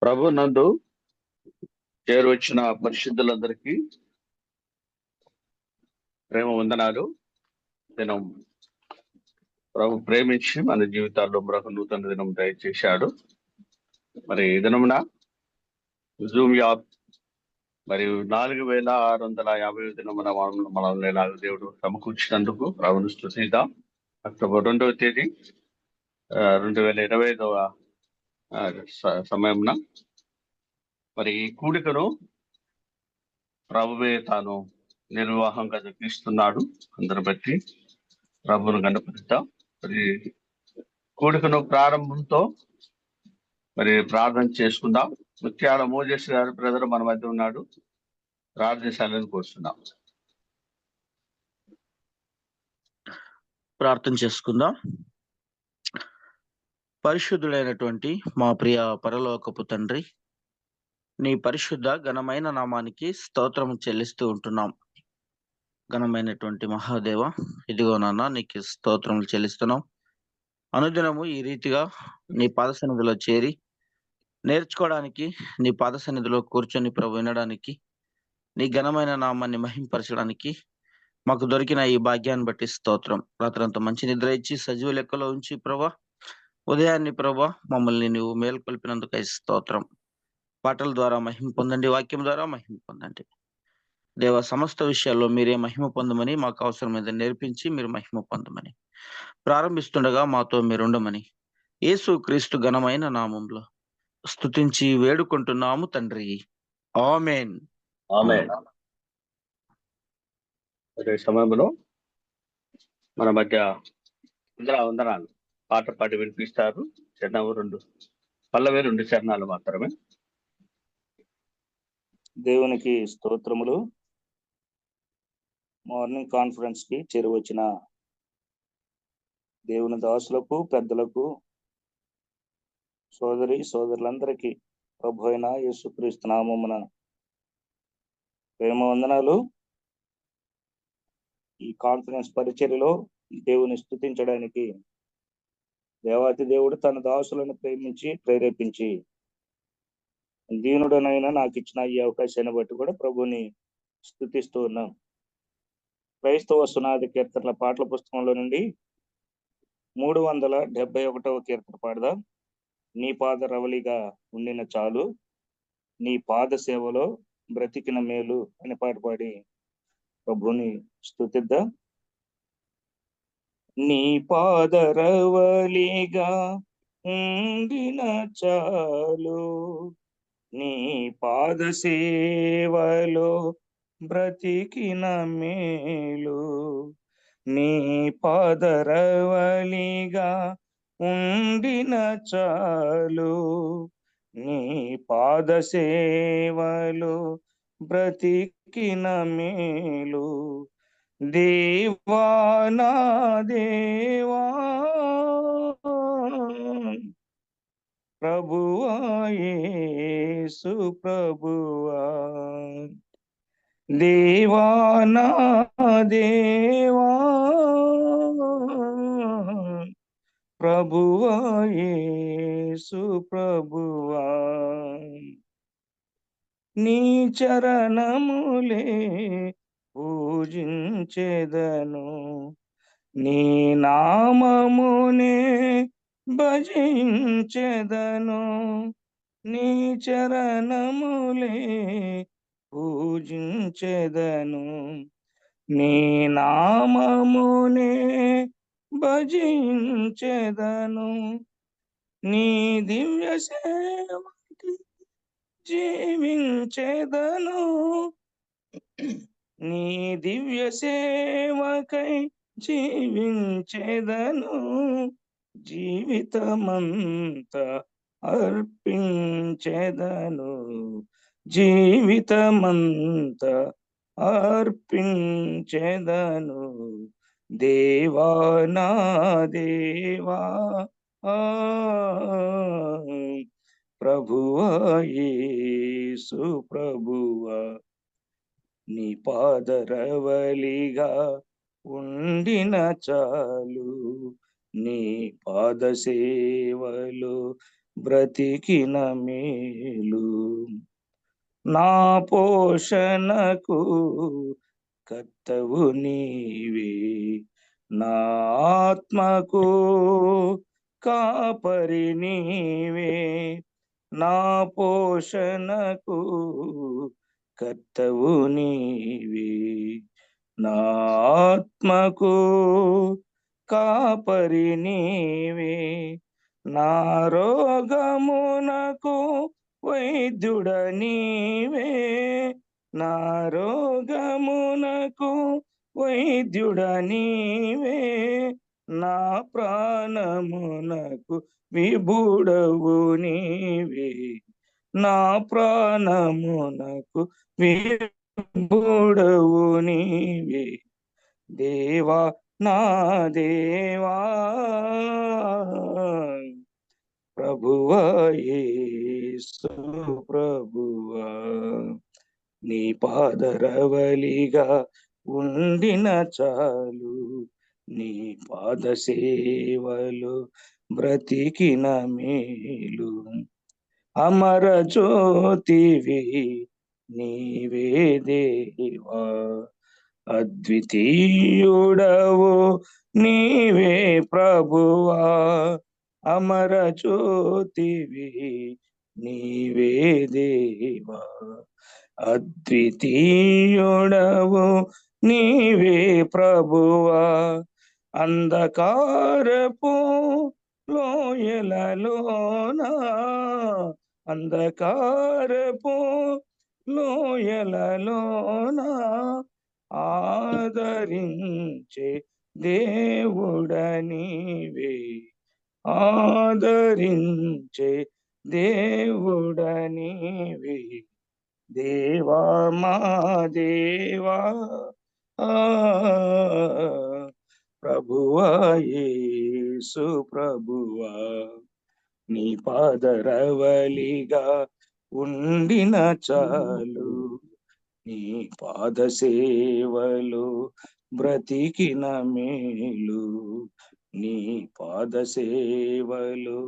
ప్రభు నందు చేరువచ్చిన పరిశుద్ధులందరికీ ప్రేమ వందనాలు. దినం ప్రభు ప్రేమించి మన జీవితాల్లో మరొక నూతన దినం దయచేశాడు. మరి ఈ దినమున జూమ్ యాప్ మరియు 4650 దినమున మనల్ని దేవుడు సమకూర్చినందుకు ప్రభును స్తుతిద్దాం. అక్టోబర్ 2వ తేదీ 2025 సమయంన మరి ఈ కూడికను ప్రభువే తాను నిర్వాహంగా జరిగిస్తున్నాడు. అందరి బట్టి ప్రభువును గణపతిద్దాం. మరి కూడికను ప్రారంభంతో మరి ప్రార్థన చేసుకుందాం. ముత్యాల మోజేస్ గారు బ్రదర్ మన మధ్య ఉన్నాడు, ప్రార్థించాలని కోరుతున్నాం. ప్రార్థన చేసుకుందాం. పరిశుద్ధుడైనటువంటి మా ప్రియ పరలోకపు తండ్రి, నీ పరిశుద్ధ ఘనమైన నామానికి స్తోత్రము చెల్లిస్తూ ఉంటున్నాం. ఘనమైనటువంటి మహాదేవ, ఇదిగో నాన్న నీకు స్తోత్రములు చెల్లిస్తున్నాం. అనుదినము ఈ రీతిగా నీ పాద సన్నిధిలో చేరి నేర్చుకోవడానికి, నీ పాద సన్నిధిలో కూర్చొని ప్రభు వినడానికి, నీ ఘనమైన నామాన్ని మహింపరచడానికి మాకు దొరికిన ఈ భాగ్యాన్ని బట్టి స్తోత్రం. రాత్రంతా మంచి నిద్ర ఇచ్చి సజీవ లెక్కలో ఉంచి ప్రభా, ఉదయాన్ని ప్రభా మమ్మల్ని నువ్వు మేల్కొల్పినందుకు స్తోత్రం. పాటల ద్వారా మహిమ పొందండి, వాక్యం ద్వారా మహిమ పొందండి దేవ. సమస్త విషయాల్లో మీరే మహిమ పొందమని, మాకు అవసరమైతే నేర్పించి మీరు మహిమ పొందమని, ప్రారంభిస్తుండగా మాతో మీరుండమని యేసు క్రీస్తు ఘనమైన నామంలో స్తుతించి వేడుకుంటున్నాము తండ్రి, ఆమేన్. ఆమేన్. అదే సమయంలో మన మధ్య వందనాలు పాట పాడి వినిపిస్తారు. చరణం 2 పల్లవి 2 చరణాలు మాత్రమే. దేవునికి స్తోత్రములు. మార్నింగ్ కాన్ఫరెన్స్ కి చేరువచ్చిన దేవుని దాసులకు, పెద్దలకు, సోదరులందరికీ ప్రభు అయిన యేసుక్రీస్తు నామమున ప్రేమ వందనాలు. ఈ కాన్ఫరెన్స్ పరిచర్యలో దేవుని స్తుతించడానికి దేవాతి దేవుడు తన దాసులను ప్రేరేపించి దీనుడనైనా నాకు ఇచ్చిన ఈ అవకాశాన్ని బట్టి కూడా ప్రభుని స్తుతిస్తూ ఉన్నాం. క్రైస్తవ సునాది కీర్తనల పాటల పుస్తకంలో నుండి 371వ కీర్తన పాడదాం. నీ పాద రవలిగా ఉండిన చాలు, నీ పాద సేవలో బ్రతికిన మేలు అని పాట పాడి ప్రభుని స్తుతిద్దాం. నీ పాద రవలిగా ఉండిన చాలు, నీ పాద సేవలో బ్రతికిన మేలు. నీ పాద రవలిగా ఉండిన చాలు, నీ పాద సేవలో బ్రతికిన మేలు. దేవా నా దేవా, ప్రభువా యేసు ప్రభువా, దేవా నా దేవా, ప్రభువా యేసు ప్రభువా. నీ చరణములే పూజించెదను, నీ నామమునే భజించెదను. నీ చరణములే పూజించెదను, నీ నామమునే భజించెదను. నీ దివ్య సేవకి జీవించెదను, నీ దివ్య సేవకై జీవించెదను. జీవితమంతా అర్పించెదను, జీవితమంతా అర్పించెదను. దేవా నా దేవా, ప్రభువా యేసు ప్రభువా. నీ పాద రవలిగా ఉండిన చాలు, నీ పాద సేవలో బ్రతికిన మేలు. నా పోషణకు కర్తవు నీవే, నా ఆత్మకు కాపరి నీవే. నా పోషణకు కర్తవు నీవే, నా ఆత్మకు కాపరి నీవే. నా రోగమునకు వైద్యుడ నీవే, నా రోగమునకు వైద్యుడ నీవే. నా ప్రాణమునకు విభుడవు నీవే, నా ప్రాణమునకు విభుడవు నీవే. దేవా నా దేవా, ప్రభువా యేసు ప్రభువా, నీ పాదరవలిగా ఉండిన చాలు, నీ పాద సేవలు బ్రతికిన మేలు. అమర జ్యోతివి నీవే దేవా, అద్వితీయుడవు నీవే ప్రభువా. అమర జ్యోతివి నీవే దేవా, అద్వితీయుడవు నీవే ప్రభువా. అంధకారపు లోయలలోనా, అంధకారపు లోయలలోనా ఆదరించే దేవుడ నీవే, ఆదరించే దేవుడ నీవే. దేవా మా దేవా, ప్రభువా యేసు ప్రభువా, నీ పాదరవలిగా ఉండిన చాలు, నీ పాద సేవలు బ్రతికిన మేలు. నీ పాద సేవలు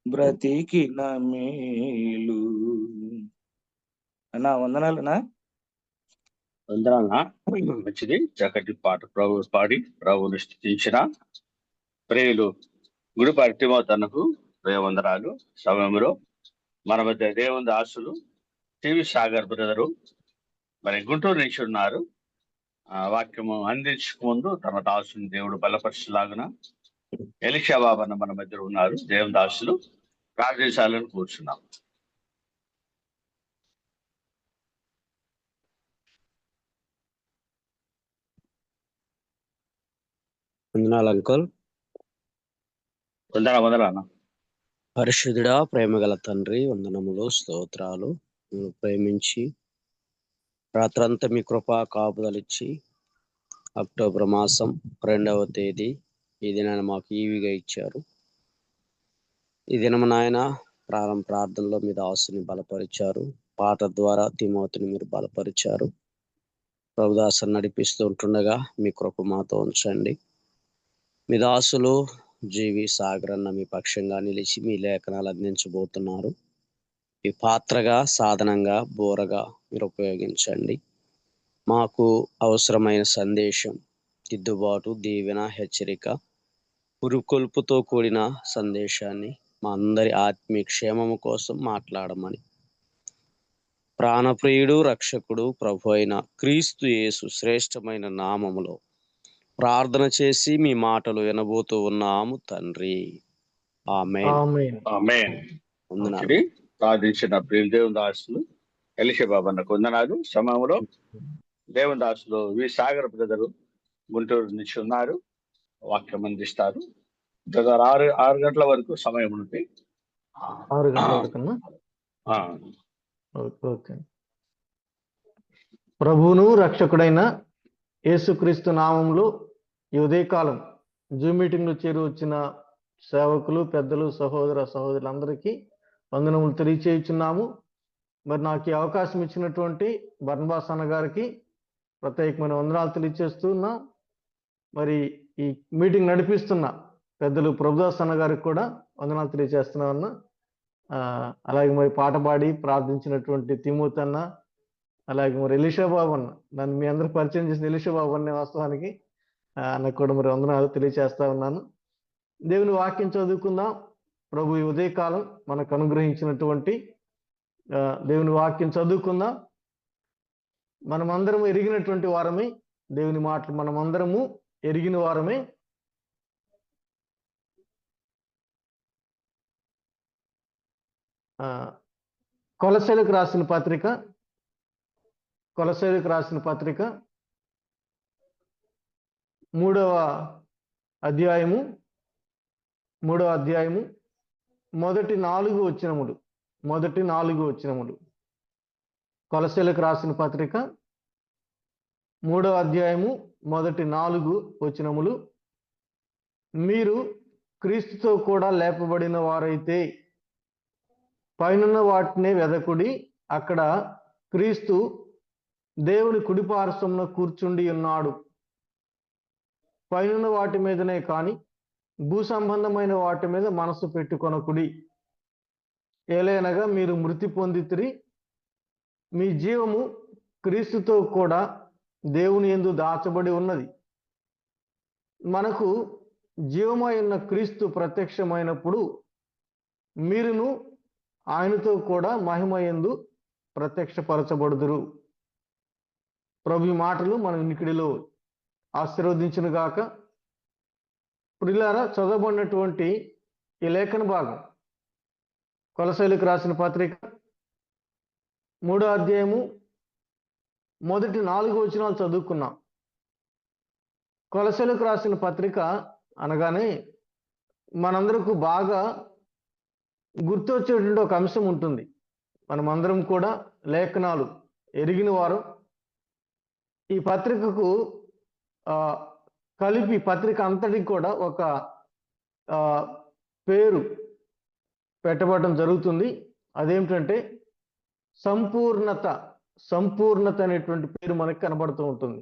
బ్రతికిన మేలు. అన్నా వందనాలనా. వందనాలనా. మంచిది, చక్కటి పాట ప్రభు పాడి ప్రభువుని స్తుతించిన ప్రియులు గుడిపాటి తిమోతన్నకు వందనాలు. సమయంలో మన మధ్య దేవుని ఆశలు టీవీ సాగర్ బ్రదరు మరి గుంటూరు నుంచి ఉన్నారు. వాక్యము అందించక ముందు తమ దాసుని దేవుడు బలపరచలాగున ఎలీషా బాబన్న మన మధ్య ఉన్నారు. దేవుని దాసులు ప్రార్థించాలని కూర్చున్నాం. వందనాలు అంకుల్. వందనాలన్నా. పరిశుద్ధుడా, ప్రేమగల తండ్రి, వందనములు, స్తోత్రాలు. మీరు ప్రేమించి రాత్రంతా మీ కృపా కాపుదలిచ్చి అక్టోబర్ మాసం 2వ తేదీ ఈ దినాన్ని మాకు ఈవిగా ఇచ్చారు. ఈ దినము నాయన ప్రార్థనలో మీ దాసుని బలపరిచారు, పాట ద్వారా తిమోతిని మీరు బలపరిచారు. ప్రభుదాసుని నడిపిస్తూ ఉంటుండగా మీ కృప మాతో ఉంచండి. మీ దాసులు జీవి సాగరన్న మీ పక్షంగా నిలిచి మీ లేఖనాలు అందించబోతున్నారు. ఈ పాత్రగా, సాధనంగా, బోరగా మీరు ఉపయోగించండి. మాకు అవసరమైన సందేశం, దిద్దుబాటు, దీవెన, హెచ్చరిక, పురుకొల్పుతో కూడిన సందేశాన్ని మా అందరి ఆత్మీయ క్షేమము కోసం మాట్లాడమని ప్రాణప్రియుడు, రక్షకుడు, ప్రభు అయిన క్రీస్తు యేసు శ్రేష్టమైన నామములో ప్రార్థన చేసి మీ మాటలు వినబోతూ ఉన్నాము తండ్రి. ఆమేన్. వందనాలు. ప్రార్థించిన ప్రియులు దేవుని దాసులు ఎలీషా బాబన్నకు వందనాలు. సమయంలో దేవుని దాసులు వి సాగర్ బ్రదరు గుంటూరు నుంచి ఉన్నారు. వాక్యం అందిస్తారు. బ్రదర్ 6 గంటల వరకు సమయం ఉంది. 6 గంటల వరకు. ఓకే. ప్రభువును రక్షకుడైన యేసుక్రీస్తు నామంలో ఈ ఉదయకాలం జూమ్ మీటింగ్లో చేరి వచ్చిన సేవకులు, పెద్దలు, సహోదరులందరికీ వందనములు తెలియచేయుచున్నాము. మరి నాకు ఈ అవకాశం ఇచ్చినటువంటి బర్నబాస్ అన్న గారికి ప్రత్యేకమైన వందనాలు తెలియచేస్తున్నా. మరి ఈ మీటింగ్ నడిపిస్తున్న పెద్దలు ప్రభుదాస్ అన్న గారికి కూడా వందనాలు తెలియజేస్తున్నామన్నా. అలాగే మరి పాట పాడి ప్రార్థించినటువంటి తిమోతి అన్న, అలాగే మరి ఎలీషా బాబు అన్న, నన్ను మీ అందరూ పరిచయం చేసిన ఎలీషా బాబు అన్న వాస్తవానికి అన్నకు కూడా మరి వందనాలు తెలియజేస్తా ఉన్నాను. దేవుని వాక్యం చదువుకుందాం. ప్రభు ఈ ఉదయకాలం మనకు అనుగ్రహించినటువంటి దేవుని వాక్యం చదువుకుందాం. మనమందరము ఎరిగినటువంటి వారమే, దేవుని మాటలు మనమందరము ఎరిగిన వారమే. కొలస్సీలకు రాసిన పత్రిక 3వ అధ్యాయము మొదటి 4 వచనములు. కొలస్సీలకు రాసిన పత్రిక 3వ అధ్యాయము మొదటి 4 వచనములు. మీరు క్రీస్తుతో కూడా లేపబడిన వారైతే పైనున్న వాటినే వెదకుడి, అక్కడ క్రీస్తు దేవుని కుడిపార్శ్వమున కూర్చుండి ఉన్నాడు. పైనున్న వాటి మీదనే కాని భూ సంబంధమైన వాటి మీద మనసు పెట్టుకొనకుడి. ఏలైనగా మీరు మృతి పొందితిరి, మీ జీవము క్రీస్తుతో కూడా దేవుని యందు దాచబడి ఉన్నది. మనకు జీవమై ఉన్న క్రీస్తు ప్రత్యక్షమైనప్పుడు మీరును ఆయనతో కూడా మహిమయందు ప్రత్యక్షపరచబడుదురు. ప్రభు మాటలు మన వినికిడిలో ఆశీర్వదించును గాక. ప్రియులారా, చదవబడినటువంటి ఈ లేఖన భాగం కొలస్సీలకు రాసిన పత్రిక 3వ అధ్యాయము మొదటి 4 వచనాలు చదువుకున్నాం. కొలస్సీలకు రాసిన పత్రిక అనగానే మనందరకు బాగా గుర్తొచ్చేటువంటి ఒక అంశం ఉంటుంది. మనమందరం కూడా లేఖనాలు ఎరిగిన వారు. ఈ పత్రికకు కలిపి పత్రిక అంతటికి కూడా ఒక పేరు పెట్టబడటం జరుగుతుంది. అదేమిటంటే సంపూర్ణత అనేటువంటి పేరు మనకి కనబడుతూ ఉంటుంది.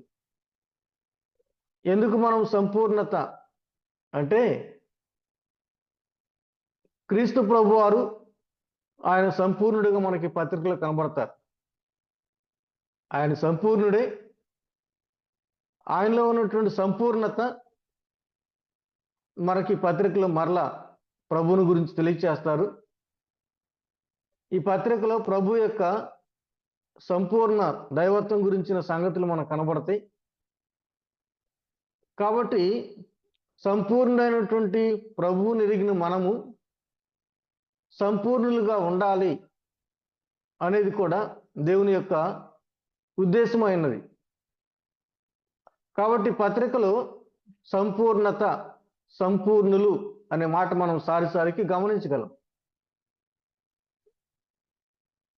ఎందుకు మనం సంపూర్ణత అంటే, క్రీస్తు ప్రభు వారు ఆయన సంపూర్ణుడిగా మనకి పత్రికలో కనబడతారు. ఆయన సంపూర్ణుడే. ఆయనలో ఉన్నటువంటి సంపూర్ణత మనకి పత్రికలో మరలా ప్రభువుని గురించి తెలియచేస్తారు. ఈ పత్రికలో ప్రభు యొక్క సంపూర్ణ దైవత్వం గురించిన సంగతులు మనకు కనబడతాయి. కాబట్టి సంపూర్ణమైనటువంటి ప్రభువుని ఎరిగిన మనము సంపూర్ణులుగా ఉండాలి అనేది కూడా దేవుని యొక్క ఉద్దేశమైనది. కాబట్టి పత్రికలో సంపూర్ణత, సంపూర్ణులు అనే మాట మనం సారిసారికి గమనించగలం.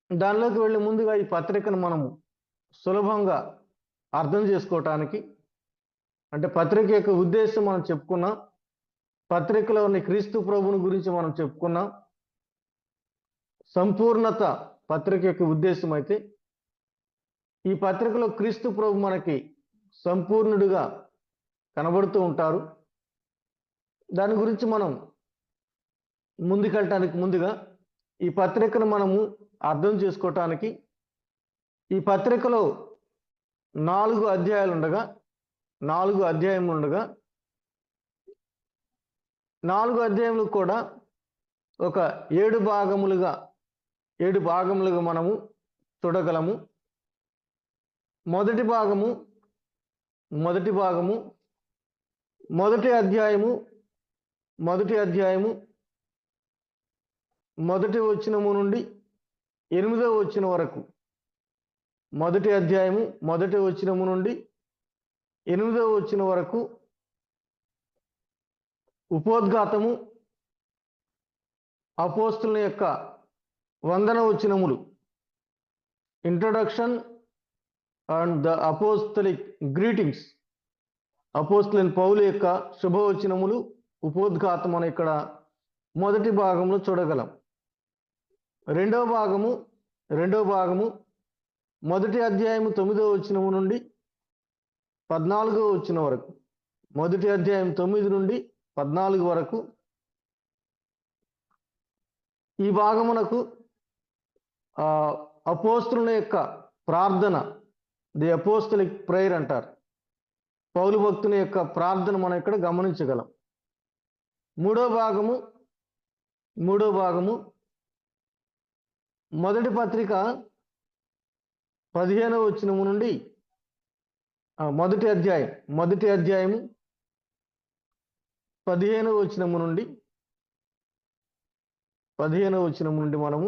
దానిలోకి వెళ్ళే ముందుగా ఈ పత్రికను మనము సులభంగా అర్థం చేసుకోవటానికి, అంటే పత్రిక యొక్క ఉద్దేశం మనం చెప్పుకున్నాం, పత్రికలో ఉన్న క్రీస్తు ప్రభువుని గురించి మనం చెప్పుకున్నాం. సంపూర్ణత పత్రిక యొక్క ఉద్దేశం అయితే, ఈ పత్రికలో క్రీస్తు ప్రభు మనకి సంపూర్ణుడిగా కనబడుతూ ఉంటారు. దాని గురించి మనం ముందుకెళ్ళటానికి ముందుగా ఈ పత్రికను మనము అర్థం చేసుకోవటానికి, ఈ పత్రికలో 4 అధ్యాయాలు ఉండగా 4 అధ్యాయములు కూడా ఒక 7 భాగములుగా మనము చూడగలము. మొదటి భాగము మొదటి అధ్యాయము మొదటి వచనము నుండి 8వ వచనం వరకు, మొదటి అధ్యాయము మొదటి వచనము నుండి 8వ వచనం వరకు ఉపోద్ఘాతము, అపోస్తుల యొక్క వందన వచనములు, introduction and the apostolic greetings, అపోస్తలుని పౌలు యొక్క శుభవచనములు, ఉపోద్ఘాతం అని ఇక్కడ మొదటి భాగంలో చూడగలం. రెండవ భాగము మొదటి అధ్యాయము 9వ వచనము నుండి 14వ వచనం వరకు, మొదటి అధ్యాయం 9 నుండి 14 వరకు ఈ భాగమునకు అపోస్తుల యొక్క ప్రార్థన, ది అపోస్తలిక్ ప్రేయర్ అంటారు. పౌలు భక్తుని యొక్క ప్రార్థన మనం ఇక్కడ గమనించగలం. మూడో భాగము మొదటి పత్రిక 15వ వచనము నుండి మొదటి అధ్యాయము 15వ వచనము నుండి మనము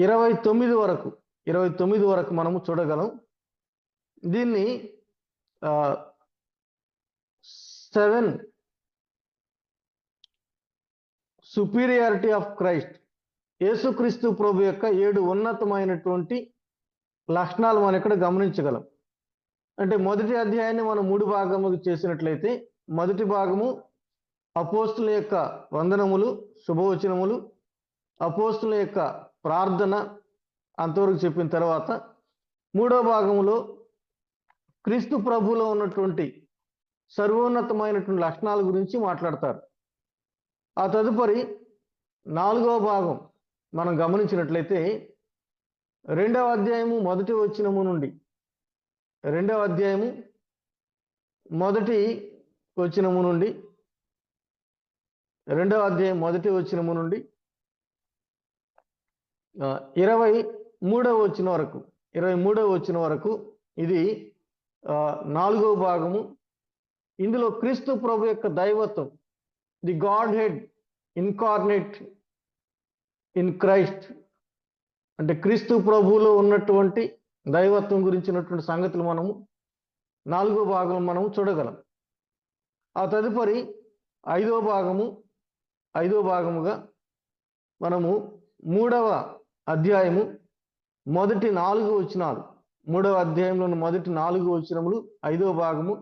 29 వరకు మనము చూడగలం. దీన్ని 7 సుపీరియారిటీ ఆఫ్ క్రైస్ట్, యేసుక్రీస్తు ప్రభు యొక్క 7 ఉన్నతమైనటువంటి లక్షణాలు మనం ఇక్కడ గమనించగలం. అంటే మొదటి అధ్యాయాన్ని మనం 3 భాగములు చేసినట్లయితే, మొదటి భాగము అపోస్తుల యొక్క వందనములు, శుభవచనములు, అపోస్తుల యొక్క ప్రార్థన అంతవరకు చెప్పిన తర్వాత, మూడో భాగములో క్రీస్తు ప్రభువులో ఉన్నటువంటి సర్వోన్నతమైనటువంటి లక్షణాల గురించి మాట్లాడతారు. ఆ తదుపరి 4వ భాగం మనం గమనించినట్లయితే 2వ అధ్యాయము మొదటి వచనము నుండి 2వ అధ్యాయము మొదటి వచనము నుండి 2వ అధ్యాయం మొదటి వచనము నుండి 23వ వచనం వరకు ఇది 4వ భాగము. ఇందులో క్రీస్తు ప్రభు యొక్క దైవత్వం, the God head incarnate in Christ, అంటే క్రీస్తు ప్రభువులో ఉన్నటువంటి దైవత్వం గురించినటువంటి సంగతులు మనము 4వ భాగం మనము చూడగలం. ఆ తదుపరి 5వ భాగముగా మనము 3వ అధ్యాయము మొదటి 4 వచనాలు, 3వ అధ్యాయంలోని మొదటి 4 వచనములు 5వ భాగము,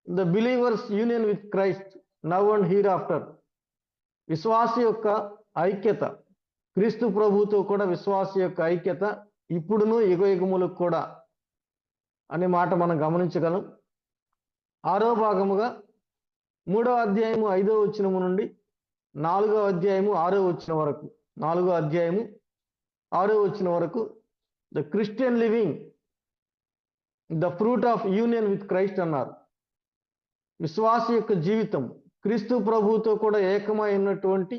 the believers union with Christ now and here after, విశ్వాస యొక్క ఐక్యత, క్రీస్తు ప్రభువుతో కూడా విశ్వాస యొక్క ఐక్యత ఇప్పుడును యుగయుగములకు కూడా అనే మాట మనం గమనించగలం. 6వ భాగముగా 3వ అధ్యాయము 5వ వచనము నుండి 4వ అధ్యాయము 6వ వచనం వరకు, 4వ అధ్యాయము 6వ వచనం వరకు, the Christian living the fruit of union with Christ అన్నారు. విశ్వాస యొక్క జీవితం, క్రీస్తు ప్రభువుతో కూడా ఏకమై ఉన్నటువంటి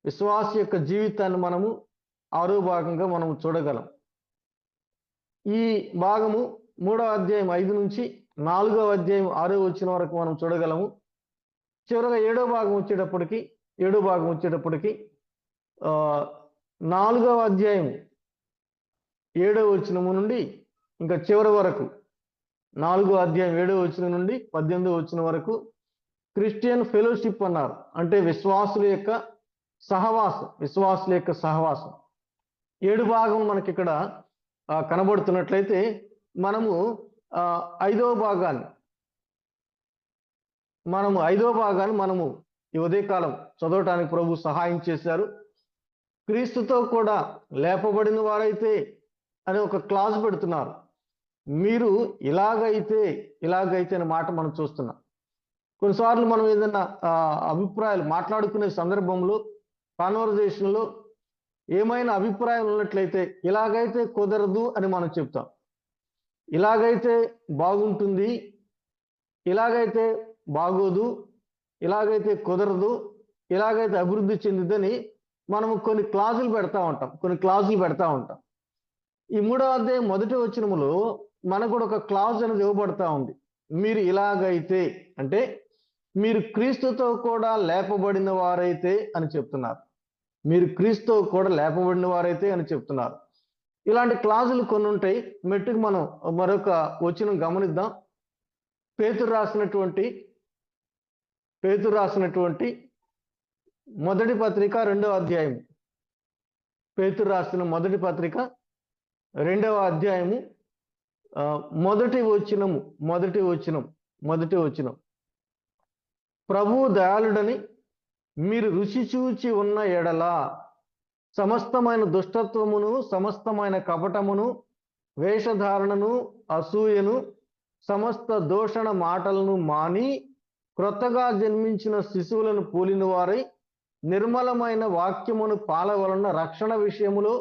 విశ్వాస యొక్క జీవితాన్ని మనము 6వ భాగంగా మనము చూడగలం. ఈ భాగము 3వ అధ్యాయం 5 నుంచి 4వ అధ్యాయం 6వ వచనం వరకు మనం చూడగలము. చివరగా 7వ భాగం వచ్చేటప్పటికి 4వ అధ్యాయం 7వ వచనము నుండి ఇంకా చివరి వరకు, 4వ అధ్యాయం 7వ వచనం నుండి 18వ వచనం వరకు క్రిస్టియన్ ఫెలోషిప్ అన్నారు. అంటే విశ్వాసుల యొక్క సహవాసం. 7 భాగం మనకి ఇక్కడ కనబడుతున్నట్లయితే, మనము 5వ భాగాన్ని మనము ఈ ఉదయకాలం చదవటానికి ప్రభు సహాయం చేశారు. క్రీస్తుతో కూడా లేపబడిన వారైతే అని ఒక క్లాజ్ పెడుతున్నారు. మీరు ఇలాగైతే అనే మాట మనం చూస్తున్నాం. కొన్నిసార్లు మనం ఏదైనా అభిప్రాయాలు మాట్లాడుకునే సందర్భంలో, కాన్వర్జేషన్లో ఏమైనా అభిప్రాయం ఉన్నట్లయితే ఇలాగైతే కుదరదు అని మనం చెప్తాం. ఇలాగైతే బాగుంటుంది, ఇలాగైతే బాగోదు, ఇలాగైతే కుదరదు, ఇలాగైతే అభివృద్ధి చెందిద్దని మనము కొన్ని క్లాజులు పెడతా ఉంటాం. ఈ 3వ అధ్యాయం మొదటి వచనములో మనకు కూడా ఒక క్లాజ్ అనేది ఇవ్వబడతా ఉంది. మీరు ఇలాగైతే అంటే మీరు క్రీస్తుతో కూడా లేపబడిన వారైతే అని చెప్తున్నారు. ఇలాంటి క్లాజులు కొన్ని ఉంటాయి. మెట్టుకు మనం మరొక వచనం గమనిద్దాం. పేతురు రాసినటువంటి మొదటి పత్రిక 2వ అధ్యాయం, పేతురు రాసిన మొదటి పత్రిక 2వ అధ్యాయము మొదటి వచనం, ప్రభువు దయాళుడని మీరు రుచి చూచి ఉన్న ఎడల సమస్తమైన దుష్టత్వమును, సమస్తమైన కపటమును, వేషధారణను, అసూయను, సమస్త దూషణ మాటలను మాని క్రొత్తగా జన్మించిన శిశువులను పోలిన వారై నిర్మలమైన వాక్యమును పాల వలన రక్షణ విషయములో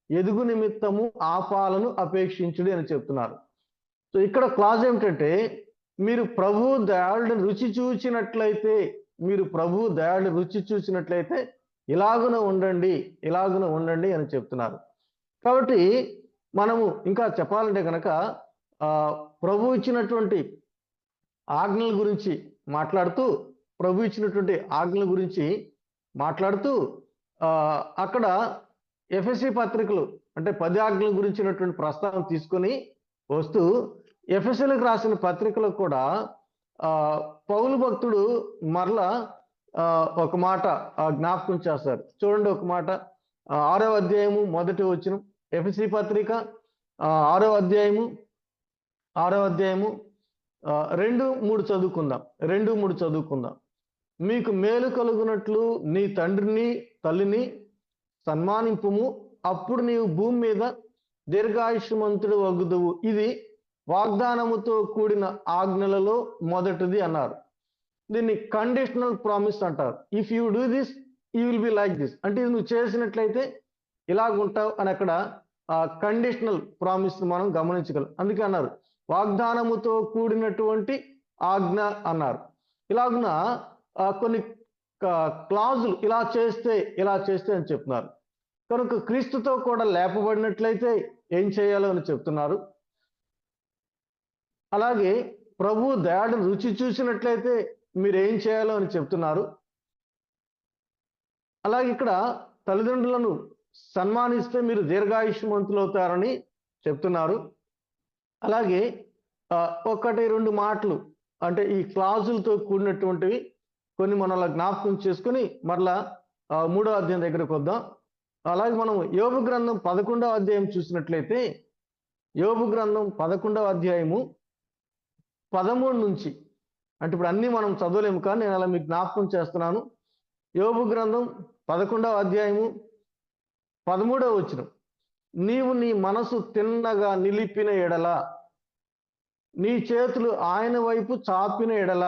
ఎదుగు నిమిత్తము ఆ పాలను అపేక్షించుడి అని చెప్తున్నారు. సో ఇక్కడ క్లాజ్ ఏమిటంటే, మీరు ప్రభు దయాళుని రుచి చూచినట్లయితే, మీరు ప్రభు దయాళుని రుచి చూసినట్లయితే ఇలాగున ఉండండి అని చెప్తున్నారు. కాబట్టి మనము ఇంకా చెప్పాలంటే కనుక ప్రభు ఇచ్చినటువంటి ఆజ్ఞల గురించి మాట్లాడుతూ అక్కడ ఎఫెసీ పత్రికలు అంటే 10 ఆజ్ఞల గురించినటువంటి ప్రస్తావన తీసుకొని వస్తూ ఎఫెసీలకు రాసిన పత్రికలో కూడా పౌలు భక్తుడు మరలా ఒక మాట జ్ఞాపకం చేస్తారు. చూడండి, ఒక మాట 6వ అధ్యాయము 1వ వచనం, ఎఫెసీ పత్రిక 6వ అధ్యాయము 2-3 చదువుకుందాం. మీకు మేలు కలుగునట్లు నీ తండ్రిని తల్లిని సన్మానింపుము, అప్పుడు నీవు భూమి మీద దీర్ఘాయుష్మంతుడు వగుదువు. ఇది వాగ్దానముతో కూడిన ఆజ్ఞలలో మొదటిది అన్నారు. దీన్ని కండిషనల్ ప్రామిస్ అంటారు. If you do this you will be like this, అంటే ఇది నువ్వు చేసినట్లయితే ఇలాగుంటావు అని అక్కడ కండిషనల్ ప్రామిస్ మనం గమనించగలం. అందుకే అన్నారు వాగ్దానముతో కూడినటువంటి ఆజ్ఞ అన్నారు. ఇలాగున కొన్ని క్లాజులు ఇలా చేస్తే అని చెప్తున్నారు. కనుక క్రీస్తుతో కూడా లేపబడినట్లయితే ఏం చేయాలో అని చెప్తున్నారు. అలాగే ప్రభు దయాళుని రుచి చూసినట్లయితే మీరు ఏం చేయాలో అని చెప్తున్నారు. అలాగే ఇక్కడ తల్లిదండ్రులను సన్మానిస్తే మీరు దీర్ఘాయుష్మంతులు అవుతారని చెప్తున్నారు. అలాగే 1-2 మాటలు అంటే ఈ క్లాజులతో కూడినటువంటివి కొన్ని మనం జ్ఞాపకం చేసుకుని మరలా 3వ అధ్యాయం దగ్గరకు వద్దాం. అలాగే మనం యోబు గ్రంథం 11వ అధ్యాయం చూసినట్లయితే, యోబు గ్రంథం 11వ అధ్యాయము 13 నుంచి, అంటే ఇప్పుడు అన్నీ మనం చదవలేము కానీ నేను అలా మీకు జ్ఞాపకం చేస్తున్నాను. యోబు గ్రంథం 11వ అధ్యాయము 13వ వచనం, నీవు నీ మనసు తిన్నగా నిలిపిన ఎడల, నీ చేతులు ఆయన వైపు చాపిన ఎడల,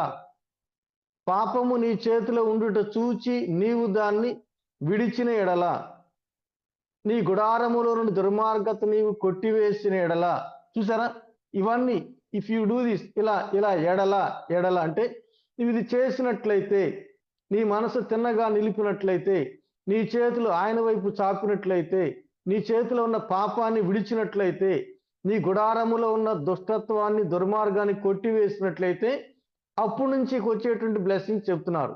పాపము నీ చేతిలో ఉండుట చూచి నీవు దాన్ని విడిచిన ఎడల, నీ గుడారములో నుండి దుర్మార్గత నీవు కొట్టివేసిన ఎడల. చూసారా, ఇవన్నీ ఇఫ్ యూ డూ దిస్, ఇలా ఎడల అంటే నువ్వు ఇది చేసినట్లయితే, నీ మనసు తిన్నగా నిలిపినట్లయితే, నీ చేతులు ఆయన వైపు చాపినట్లయితే, నీ చేతిలో ఉన్న పాపాన్ని విడిచినట్లయితే, నీ గుడారములో ఉన్న దుష్టత్వాన్ని దుర్మార్గాన్ని కొట్టివేసినట్లయితే, అప్పుడు నుంచి వచ్చేటువంటి బ్లెస్సింగ్స్ చెప్తున్నారు.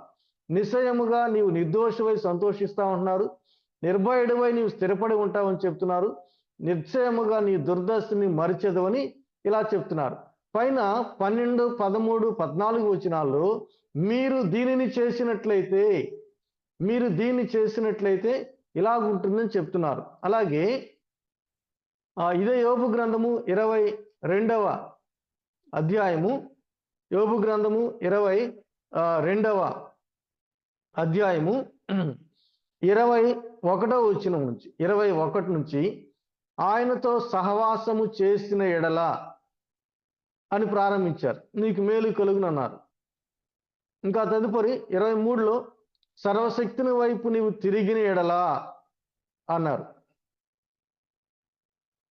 నిశ్చయముగా నీవు నిర్దోషమై సంతోషిస్తా ఉంటున్నారు, నిర్భయుడివై నీవు స్థిరపడి ఉంటావని చెప్తున్నారు, నిశ్చయముగా నీ దుర్దశని మరిచెదవని ఇలా చెప్తున్నారు. పైన 12, 13, 14 వచనాల్లో మీరు దీనిని చేసినట్లయితే ఇలాగుంటుందని చెప్తున్నారు. అలాగే ఇదే యోబు గ్రంథము 22వ అధ్యాయము, యోబు గ్రంథము 22వ అధ్యాయము 21వ వచనం నుంచి 21 నుంచి, ఆయనతో సహవాసము చేసిన ఎడల అని ప్రారంభించారు, నీకు మేలు కలుగునన్నారు. ఇంకా తదుపరి 23లో సర్వశక్తిని వైపు నీవు తిరిగిన ఎడల అన్నారు.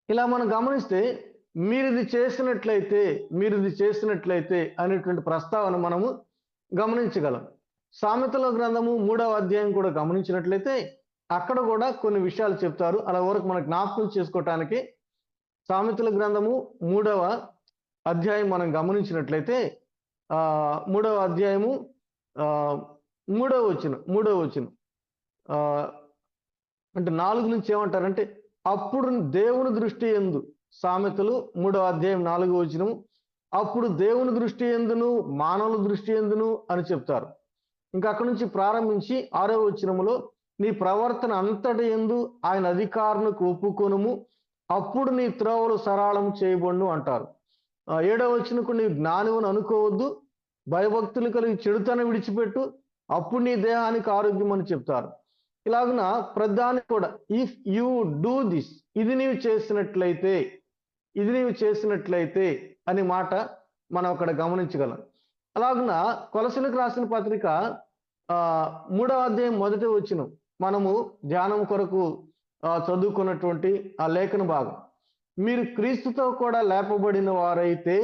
ఇలా మనం గమనిస్తే మీరు ఇది చేసినట్లయితే అనేటువంటి ప్రస్తావన మనము గమనించగలం. సామెతల గ్రంథము 3వ అధ్యాయం కూడా గమనించినట్లయితే అక్కడ కూడా కొన్ని విషయాలు చెప్తారు. అలా వరకు మనం జ్ఞాపకం చేసుకోవటానికి సామెతల గ్రంథము 3వ అధ్యాయం మనం గమనించినట్లయితే 3వ అధ్యాయము 3వ వచనం అంటే 4 నుంచి ఏమంటారంటే, అప్పుడు దేవుని దృష్టి యందు, సామెతలు 3వ అధ్యాయం 4వ వచనం, అప్పుడు దేవుని దృష్టి యందును మానవుల దృష్టి యందును అని చెప్తారు. ఇంకా అక్కడ నుంచి ప్రారంభించి 6వ వచనములో నీ ప్రవర్తన అంతటి యందు ఆయన అధికారులకు ఒప్పుకొనుము, అప్పుడు నీ త్రోవలు సరళం చేయబడును అంటారు. 7వ వచనకు నీ జ్ఞానమును అనుకోవద్దు, భయభక్తులు కలిగి చెడుతనం విడిచిపెట్టు, అప్పుడు నీ దేహానికి ఆరోగ్యం అని చెప్తారు. ఇలాగున ప్రధాని కూడా ఇఫ్ యూ డూ దిస్, ఇది నీవు చేసినట్లయితే అనే మాట మనం అక్కడ గమనించగలం. అలాగున కొలసీలకు రాసిన పత్రిక 3వ అధ్యాయం మొదటి వచనం మనము ధ్యానం కొరకు చదువుకున్నటువంటి ఆ లేఖన భాగం. మీరు క్రీస్తుతో కూడా లేపబడిన వారైతే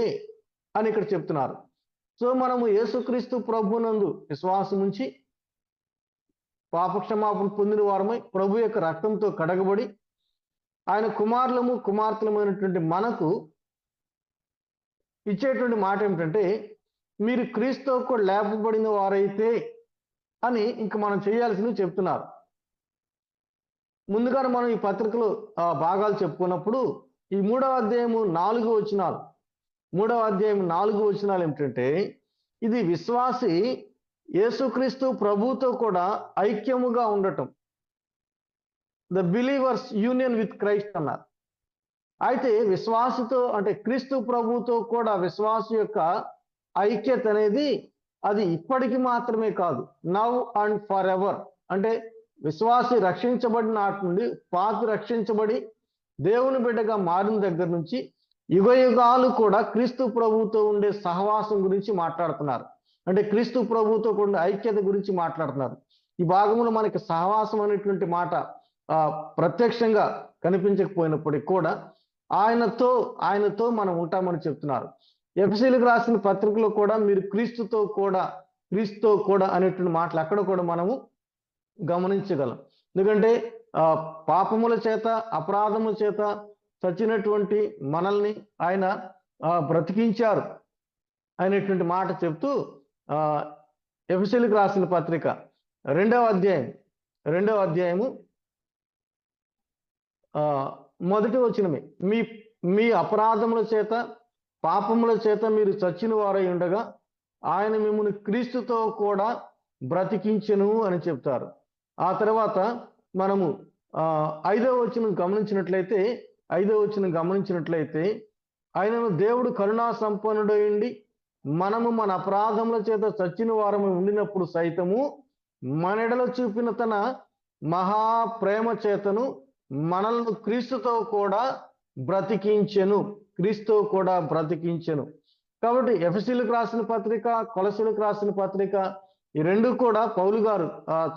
అని ఇక్కడ చెప్తున్నారు. సో మనము యేసుక్రీస్తు ప్రభునందు విశ్వాసం ఉంచి పాపక్షమాపణ పొందిన వారమై ప్రభు యొక్క రక్తంతో కడగబడి ఆయన కుమారులము కుమార్తెలమైనటువంటి మనకు ఇచ్చేటువంటి మాట ఏమిటంటే, మీరు క్రీస్తుతో కూడా లేపబడిన వారైతే అని ఇంక మనం చేయాల్సినవి చెప్తున్నారు. ముందుగానే మనం ఈ పత్రికలో భాగాలు చెప్పుకున్నప్పుడు ఈ 3వ అధ్యాయము 4 వచనాలు 3వ అధ్యాయం 4 వచనాలు ఏమిటంటే, ఇది విశ్వాసి యేసుక్రీస్తు ప్రభుతో కూడా ఐక్యముగా ఉండటం, the believers union with Christ అన్నారు. అయితే విశ్వాసతో అంటే క్రీస్తు ప్రభుతో కూడా విశ్వాస యొక్క ఐక్యత అనేది అది ఇప్పటికి మాత్రమే కాదు, నౌ అండ్ ఫర్ ఎవర్. అంటే విశ్వాసి రక్షించబడిన నాటి నుండి పాపి రక్షించబడి దేవుని బిడ్డగా మారిన దగ్గర నుంచి యుగ యుగాలు కూడా క్రీస్తు ప్రభుతో ఉండే సహవాసం గురించి మాట్లాడుతున్నారు. అంటే క్రీస్తు ప్రభుతో ఉండే ఐక్యత గురించి మాట్లాడుతున్నారు. ఈ భాగంలో మనకి సహవాసం అనేటువంటి మాట ప్రత్యక్షంగా కనిపించకపోయినప్పటికీ కూడా ఆయనతో మనం ఉంటామని చెప్తున్నారు. ఎఫెసీయులకు రాసిన పత్రికలో కూడా మీరు క్రీస్తుతో కూడా అనేటువంటి మాటలు అక్కడ కూడా మనము గమనించగలం. ఎందుకంటే పాపముల చేత అపరాధముల చేత చచ్చినటువంటి మనల్ని ఆయన బ్రతికించారు అనేటువంటి మాట చెప్తూ ఎఫెసీయులకు రాసిన పత్రిక 2వ అధ్యాయము మొదటి వచనమే, మీ అపరాధముల చేత పాపముల చేత మీరు చచ్చిన వారై ఉండగా ఆయన మిమ్మల్ని క్రీస్తుతో కూడా బ్రతికించెను అని చెప్తారు. ఆ తర్వాత మనము 5వ వచనం గమనించినట్లయితే ఆయనను దేవుడు కరుణా సంపన్నుడైండి మనము మన అపరాధముల చేత చచ్చిన వారము ఉండినప్పుడు సైతము మన ఎడల చూపిన తన మహాప్రేమ చేతను మనల్ని క్రీస్తుతో కూడా బ్రతికించెను. కాబట్టి ఎఫెసీయులకు రాసిన పత్రిక, కొలసీలకు రాసిన పత్రిక ఈ రెండు కూడా పౌలు గారు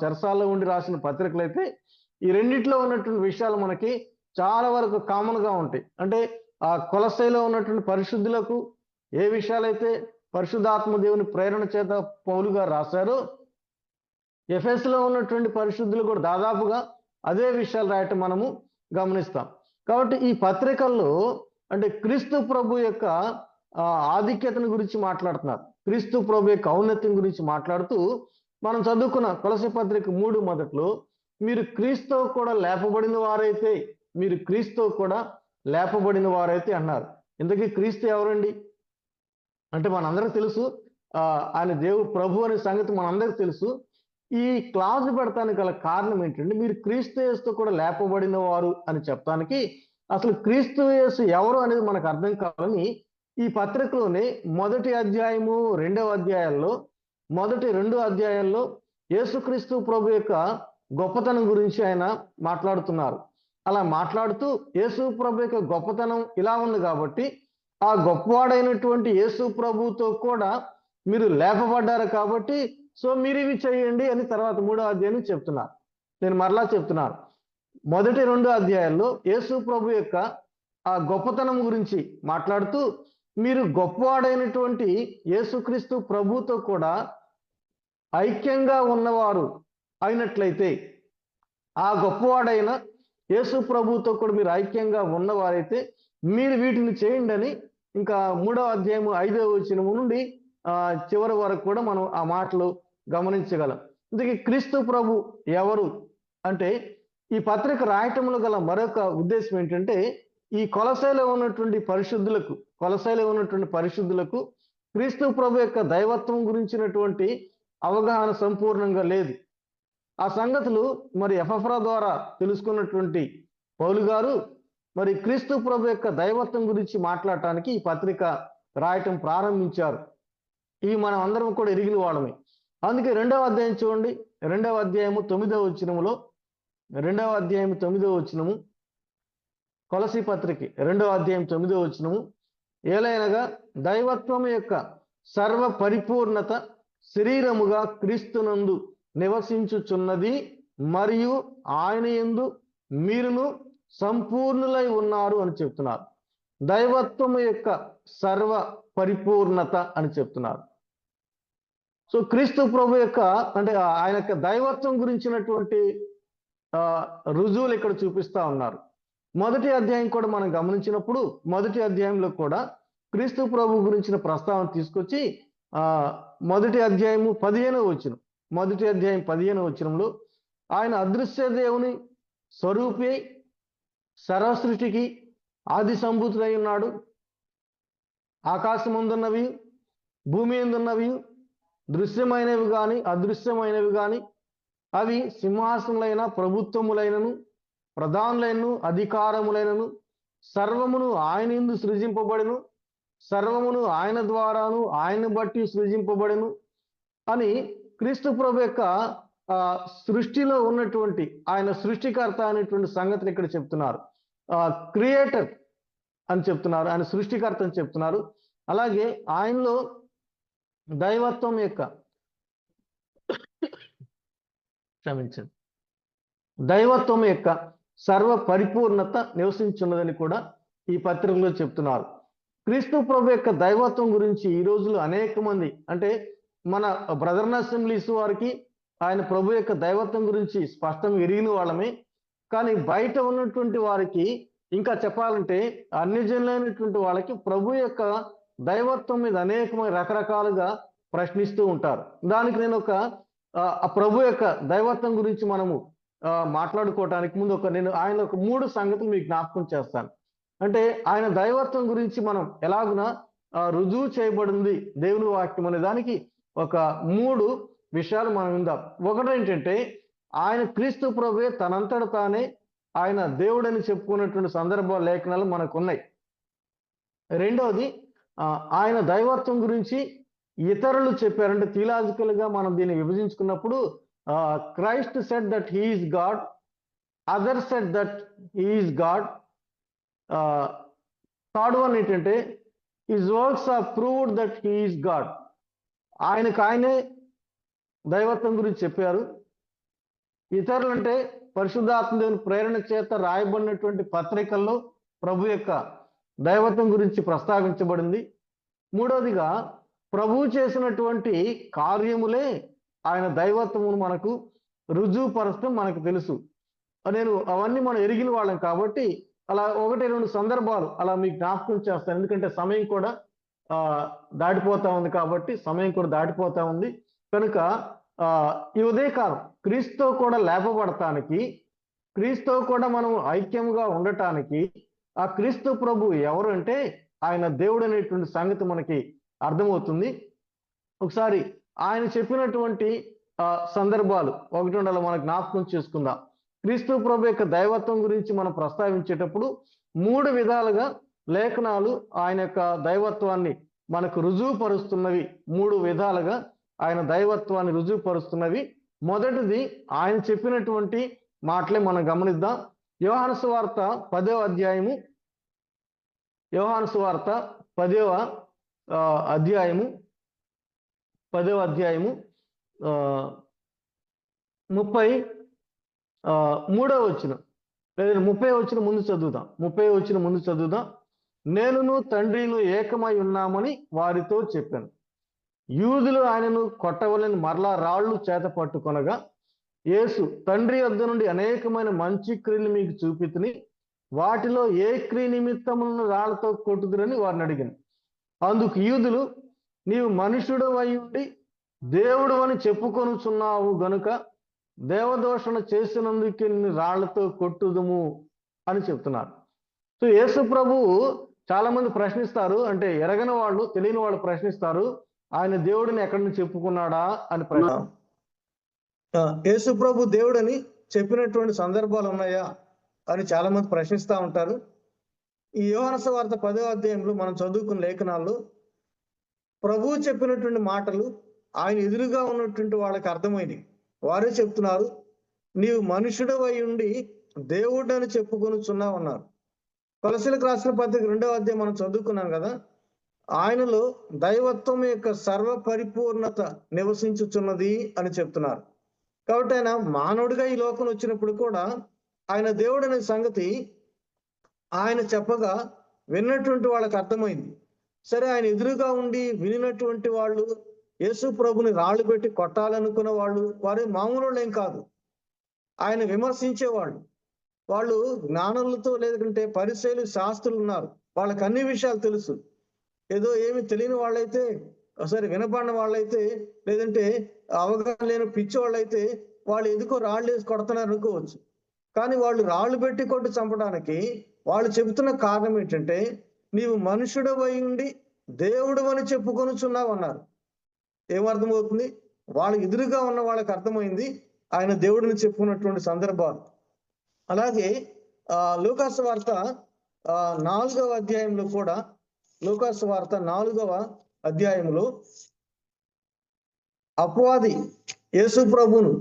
చెరసాల్లో ఉండి రాసిన పత్రికలు అయితే ఈ రెండిట్లో ఉన్నటువంటి విషయాలు మనకి చాలా వరకు కామన్ గా ఉంటాయి. అంటే ఆ కొలసైలో ఉన్నటువంటి పరిశుద్ధులకు ఏ విషయాలైతే పరిశుద్ధాత్మ దేవుని ప్రేరణ చేత పౌలు గారు రాశారో ఎఫెసులో ఉన్నటువంటి పరిశుద్ధులు కూడా దాదాపుగా అదే విషయాలు రాయటం మనము గమనిస్తాం. కాబట్టి ఈ పత్రికల్లో అంటే క్రీస్తు ప్రభు యొక్క ఆధిక్యతను గురించి మాట్లాడుతున్నారు, క్రీస్తు ప్రభు యొక్క ఔన్నత్యం గురించి మాట్లాడుతూ మనం చదువుకున్న కొలసీ పత్రిక 3 మొదట్లో మీరు క్రీస్తుతో కూడా లేపబడిన వారైతే అన్నారు. ఇంతకీ క్రీస్తు ఎవరండి అంటే మనందరికి తెలుసు, ఆయన దేవుడు ప్రభు అనే సంగతి మనందరికి తెలుసు. ఈ క్లాజ్ పెడతానికి గల కారణం ఏంటంటే మీరు క్రీస్తు యేసుతో కూడా లేపబడిన వారు అని చెప్పడానికి అసలు క్రీస్తు యేసు ఎవరు అనేది మనకు అర్థం కావాలని ఈ పత్రికలోనే మొదటి 2వ అధ్యాయాల్లో మొదటి 2 అధ్యాయాల్లో యేసుక్రీస్తు ప్రభు యొక్క గొప్పతనం గురించి ఆయన మాట్లాడుతున్నారు. అలా మాట్లాడుతూ యేసు ప్రభు యొక్క గొప్పతనం ఇలా ఉంది కాబట్టి ఆ గొప్పవాడైనటువంటి యేసు ప్రభుతో కూడా మీరు లేపబడ్డారు కాబట్టి సో మీరు ఇవి చేయండి అని తర్వాత 3వ అధ్యాయం చెప్తున్నారు. నేను మరలా చెప్తున్నాను, మొదటి 2 అధ్యాయాల్లో యేసు ప్రభు యొక్క ఆ గొప్పతనం గురించి మాట్లాడుతూ మీరు గొప్పవాడైనటువంటి యేసుక్రీస్తు ప్రభుతో కూడా ఐక్యంగా ఉన్నవారు అయినట్లయితే, ఆ గొప్పవాడైన యేసు ప్రభుతో కూడా మీరు ఐక్యంగా ఉన్నవారైతే మీరు వీటిని చేయండి అని ఇంకా 3వ అధ్యాయం 5వ వచనం నుండి చివరి వరకు కూడా మనం ఆ మాటలు గమనించగలం. ఇందుకే క్రీస్తు ప్రభు ఎవరు అంటే ఈ పత్రిక రాయటంలో గల మరొక ఉద్దేశం ఏంటంటే ఈ కొలసైలో ఉన్నటువంటి పరిశుద్ధులకు క్రీస్తు ప్రభు యొక్క దైవత్వం గురించినటువంటి అవగాహన సంపూర్ణంగా లేదు. ఆ సంగతులు మరి ఎపఫ్రా ద్వారా తెలుసుకున్నటువంటి పౌలు గారు మరి క్రీస్తు ప్రభు యొక్క దైవత్వం గురించి మాట్లాడటానికి ఈ పత్రిక రాయటం ప్రారంభించారు. ఇవి మనం అందరం కూడా ఎరిగిన వాళ్ళమే. అందుకే 2వ అధ్యాయం చూడండి, 2వ అధ్యాయము 9వ వచనములో 2వ అధ్యాయం 9వ వచనము కొలసీ పత్రిక 2వ అధ్యాయం 9వ వచనము ఏలైనగా దైవత్వం యొక్క సర్వ పరిపూర్ణత శరీరముగా క్రీస్తునందు నివసించుచున్నది, మరియు ఆయన యందు మీరును సంపూర్ణులై ఉన్నారు అని చెప్తున్నారు. దైవత్వం యొక్క సర్వ పరిపూర్ణత అని చెప్తున్నారు. సో క్రీస్తు ప్రభు యొక్క అంటే ఆయన యొక్క దైవత్వం గురించినటువంటి రుజువులు ఇక్కడ చూపిస్తా ఉన్నారు. మొదటి అధ్యాయం కూడా మనం గమనించినప్పుడు మొదటి అధ్యాయంలో కూడా క్రీస్తు ప్రభు గురించిన ప్రస్తావన తీసుకొచ్చి మొదటి అధ్యాయము 15వ వచనం, మొదటి అధ్యాయం 15వ వచనంలో ఆయన అదృశ్య దేవుని స్వరూపి, సర్వసృష్టికి ఆది సంభూతుడై ఉన్నాడు. ఆకాశం ముందున్నవి, భూమి ఎందున్నవి, దృశ్యమైనవి కానీ అదృశ్యమైనవి కానీ, అవి సింహాసనములైన, ప్రభుత్వములైనను, ప్రధానులైనను, అధికారములైనను, సర్వమును ఆయన యందు సృజింపబడెను, సర్వమును ఆయన ద్వారాను ఆయన బట్టి సృజింపబడెను అని క్రీస్తు ప్రభు యొక్క సృష్టిలో ఉన్నటువంటి ఆయన సృష్టికర్త అనేటువంటి సంగతిని ఇక్కడ చెప్తున్నారు. క్రియేటర్ అని చెప్తున్నారు, ఆయన సృష్టికర్త అని చెప్తున్నారు. అలాగే ఆయనలో దైవత్వం యొక్క దైవత్వం యొక్క సర్వ పరిపూర్ణత నివసించున్నదని కూడా ఈ పత్రికలో చెప్తున్నారు. క్రీస్తు ప్రభు యొక్క దైవత్వం గురించి ఈ రోజులు అనేక మంది, అంటే మన బ్రదర్న్ అసెంబ్లీస్ వారికి ఆయన ప్రభు యొక్క దైవత్వం గురించి స్పష్టంగా ఎరిగిన వాళ్ళమే. కానీ బయట ఉన్నటువంటి వారికి, ఇంకా చెప్పాలంటే అన్యజనులైనటువంటి వాళ్ళకి ప్రభు యొక్క దైవత్వం మీద అనేకమైన రకరకాలుగా ప్రశ్నిస్తూ ఉంటారు. దానికి నేను ఆ ప్రభు యొక్క దైవత్వం గురించి మనము మాట్లాడుకోవటానికి ముందు ఆయన ఒక 3 సంగతులు మీకు జ్ఞాపకం చేస్తాను. అంటే ఆయన దైవత్వం గురించి మనం ఎలాగున రుజువు చేయబడింది దేవుని వాక్యం అనే దానికి ఒక 3 విషయాలు మనం విందాం. ఒకటి ఏంటంటే ఆయన క్రీస్తు ప్రభువే తనంతట తానే ఆయన దేవుడని చెప్పుకున్నటువంటి సందర్భాలు లేఖనాలు మనకు ఉన్నాయి. రెండవది ఆయన దైవత్వం గురించి ఇతరులు చెప్పారంటే థియలాజికల్ గా మనం దీన్ని విభజించుకున్నప్పుడు Christ said that he is God, other said that he is God. Third one ఏంటంటే his works are proved that he is God. ఆయనే దైవత్వం గురించి చెప్పారు. ఇతరులు అంటే పరిశుద్ధాత్మ దేవుని ప్రేరణ చేత రాయబడినటువంటి పత్రికల్లో ప్రభు యొక్క దైవత్వం గురించి ప్రస్తావించబడింది. మూడవదిగా ప్రభువు చేసినటువంటి కార్యములే ఆయన దైవత్వమును మనకు రుజువుపరచడం మనకు తెలుసు. నేను అవన్నీ మనం ఎరిగిన వాళ్ళం కాబట్టి అలా 1-2 సందర్భాలు అలా మీకు జ్ఞాపకం చేస్తాను. ఎందుకంటే సమయం కూడా దాటిపోతా ఉంది కాబట్టి కనుక ఈ ఉదయకాలం క్రీస్తుతో కూడా లేపబడటానికి, క్రీస్తుతో కూడా మనం ఐక్యముగా ఉండటానికి ఆ క్రీస్తు ప్రభు ఎవరు అంటే ఆయన దేవుడు అనేటువంటి సంగతి మనకి అర్థమవుతుంది. ఒకసారి ఆయన చెప్పినటువంటి సందర్భాలు 1-2 మనం జ్ఞాపకం చేసుకుందాం. క్రీస్తు ప్రభు యొక్క దైవత్వం గురించి మనం ప్రస్తావించేటప్పుడు 3 విధాలుగా లేఖనాలు ఆయన యొక్క దైవత్వాన్ని మనకు రుజువుపరుస్తున్నవి. 3 విధాలుగా ఆయన దైవత్వాన్ని రుజువుపరుస్తున్నవి. మొదటిది ఆయన చెప్పినటువంటి మాటలే మనం గమనిద్దాం. యోహాను సువార్త 10వ అధ్యాయము 33వ వచనం, లేదా 30వ వచనం ముందు చదువుదాం. 30వ వచనం ముందు చదువుదాం. నేనును తండ్రిను ఏకమై ఉన్నామని వారితో చెప్పాను. యూదులు ఆయనను కొట్టవలని మరలా రాళ్ళు చేత పట్టుకొనగా యేసు, తండ్రి వద్ద నుండి అనేకమైన మంచి క్రియలు మీకు చూపితిని, వాటిలో ఏ క్రియ నిమిత్తములను రాళ్లతో కొట్టుదురని వారిని అడిగాను. అందుకు యూదులు, నీవు మనుషుడు అయి ఉండి దేవుడు అని చెప్పుకొనుచున్నావు గనుక దేవదోషణ చేసినందుకు నిన్ను రాళ్లతో కొట్టుదుము అని చెప్తున్నారు. సో యేసు ప్రభువు చాలా మంది ప్రశ్నిస్తారు, అంటే ఎరగని వాళ్ళు, తెలియని వాళ్ళు ప్రశ్నిస్తారు, ఆయన దేవుడిని ఎక్కడి నుంచి చెప్పుకున్నాడా అని ప్రశ్న. యేసు ప్రభు దేవుడని చెప్పినటువంటి సందర్భాలు ఉన్నాయా అని చాలా మంది ప్రశ్నిస్తూ ఉంటారు. ఈ యోహాను సువార్త 10వ అధ్యాయంలో మనం చదువుకున్న లేఖనాల్లో ప్రభువు చెప్పినటువంటి మాటలు ఆయన ఎదురుగా ఉన్నటువంటి వాళ్ళకి అర్థమైనవి. వారే చెప్తున్నారు, నీవు మనుషుడు అయి ఉండి దేవుడు అని చెప్పుకొనుచున్నావు అన్నారు. కొలసీలకు రాసిన పత్రిక 2వ అధ్యాయం మనం చదువుకున్నాం కదా, ఆయనలో దైవత్వం యొక్క సర్వ పరిపూర్ణత నివసించుచున్నది అని చెప్తున్నారు. కాబట్టి ఆయన మానవుడిగా ఈ లోకం వచ్చినప్పుడు కూడా ఆయన దేవుడు అనే సంగతి ఆయన చెప్పగా విన్నటువంటి వాళ్ళకి అర్థమైంది. సరే, ఆయన ఎదురుగా ఉండి వినినటువంటి వాళ్ళు, యేసు ప్రభుని రాళ్ళు పెట్టి కొట్టాలనుకున్న వాళ్ళు, వారు మామూలు ఏం కాదు. ఆయన విమర్శించేవాళ్ళు, వాళ్ళు జ్ఞానులతో, లేదంటే పరిసయ్యులు, శాస్త్రులు ఉన్నారు, వాళ్ళకి అన్ని విషయాలు తెలుసు. ఏదో ఏమి తెలియని వాళ్ళైతే, ఒకసారి వినపడిన వాళ్ళైతే, లేదంటే అవగాహన లేని పిచ్చి వాళ్ళైతే వాళ్ళు ఎందుకో రాళ్ళు వేసి కొడుతున్నారు అనుకోవచ్చు. కానీ వాళ్ళు రాళ్ళు పెట్టి కొట్టి చంపడానికి వాళ్ళు చెబుతున్న కారణం ఏంటంటే, నీవు మనుషుడు అయి ఉండి దేవుడు అని చెప్పుకొనుచున్నావు అన్నారు. ఏమర్థమవుతుంది? వాళ్ళ ఎదురుగా ఉన్న వాళ్ళకి అర్థమైంది ఆయన దేవుడిని చెప్పుకున్నటువంటి సందర్భాలు. అలాగే లూకాసు వార్త 4వ అధ్యాయంలో కూడా, లూకాసు వార్త 4వ అధ్యాయంలో అపవాది యేసు ప్రభువును